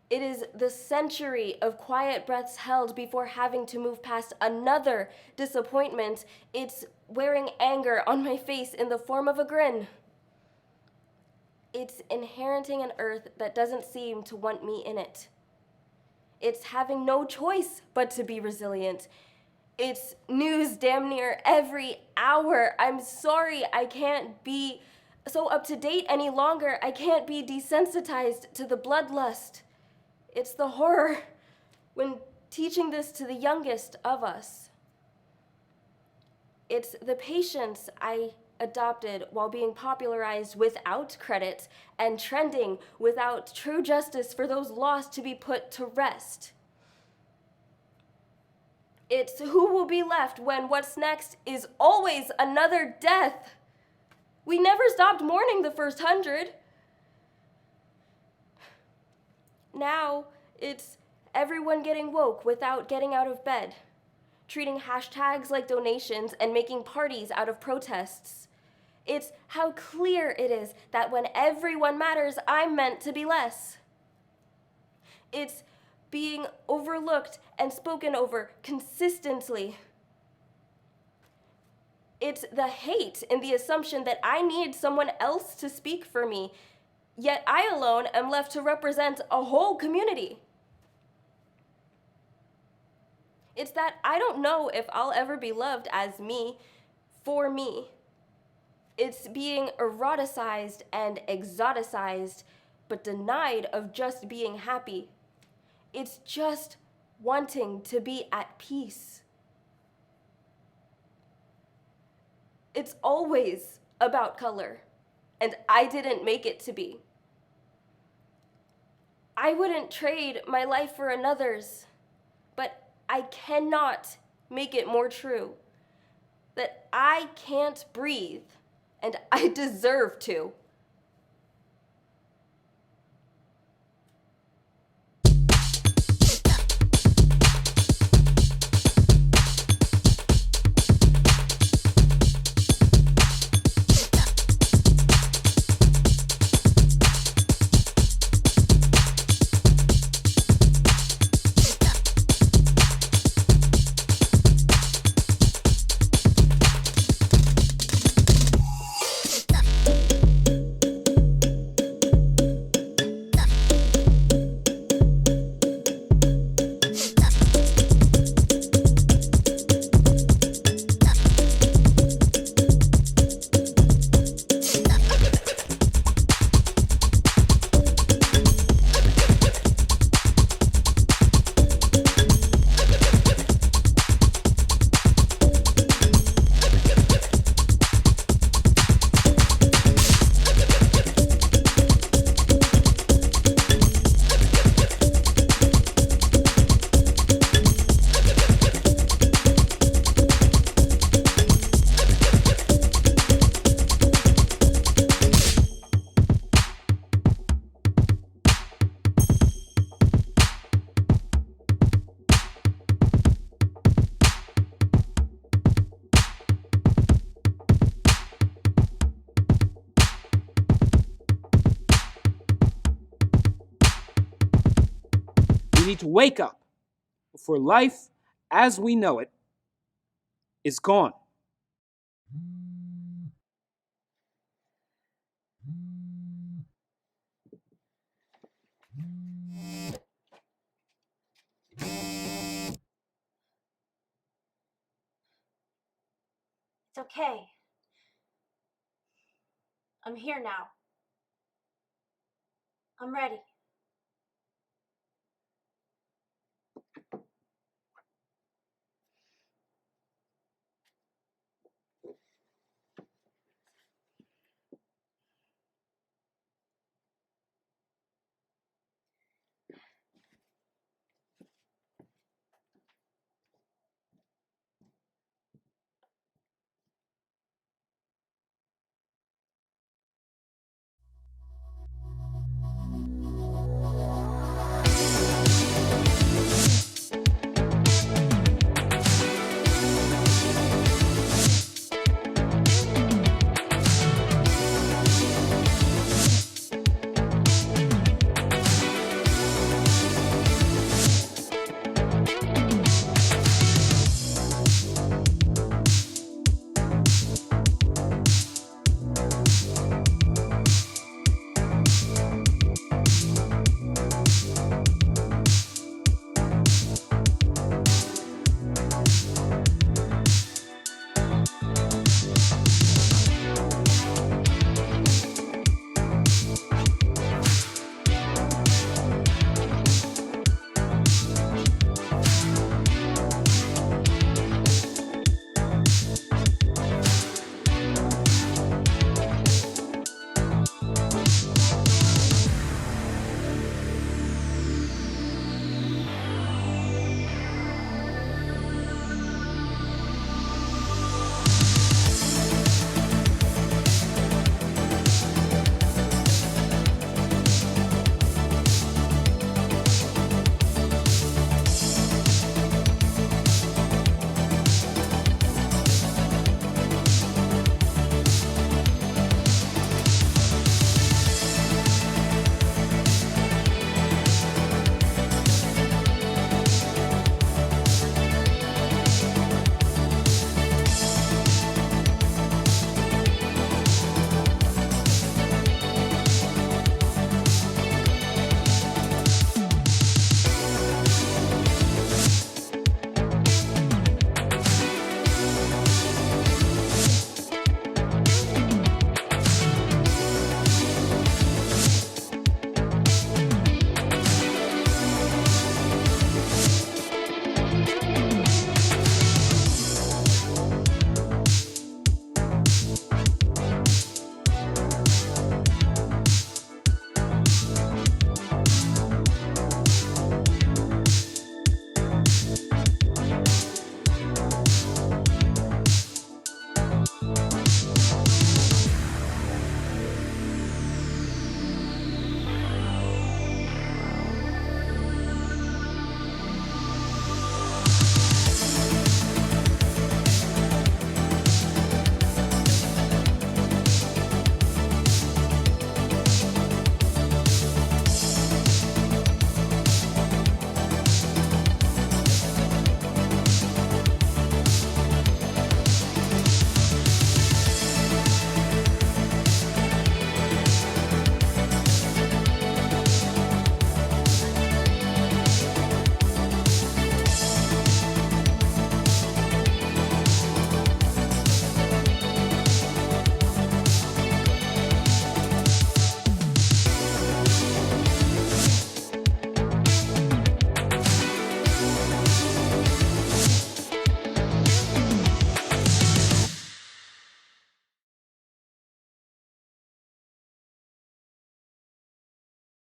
It is the century of quiet breaths held before having to move past another disappointment. It's wearing anger on my face in the form of a grin. It's inheriting an earth that doesn't seem to want me in it. It's having no choice but to be resilient. It's news damn near every hour. I'm sorry I can't be so up to date any longer. I can't be desensitized to the bloodlust. It's the horror when teaching this to the youngest of us. It's the patience I adopted while being popularized without credit and trending without true justice for those lost to be put to rest. It's who will be left when what's next is always another death. We never stopped mourning the first 100. Now it's everyone getting woke without getting out of bed, treating hashtags like donations and making parties out of protests. It's how clear it is that when everyone matters, I'm meant to be less. It's being overlooked and spoken over consistently. It's the hate in the assumption that I need someone else to speak for me, yet I alone am left to represent a whole community. It's that I don't know if I'll ever be loved as me, for me. It's being eroticized and exoticized, but denied of just being happy. It's just wanting to be at peace. It's always about color, and I didn't make it to be. I wouldn't trade my life for another's, but I cannot make it more true that I can't breathe and I deserve to. We need to wake up before life, as we know it, is gone. It's okay. I'm here now. I'm ready.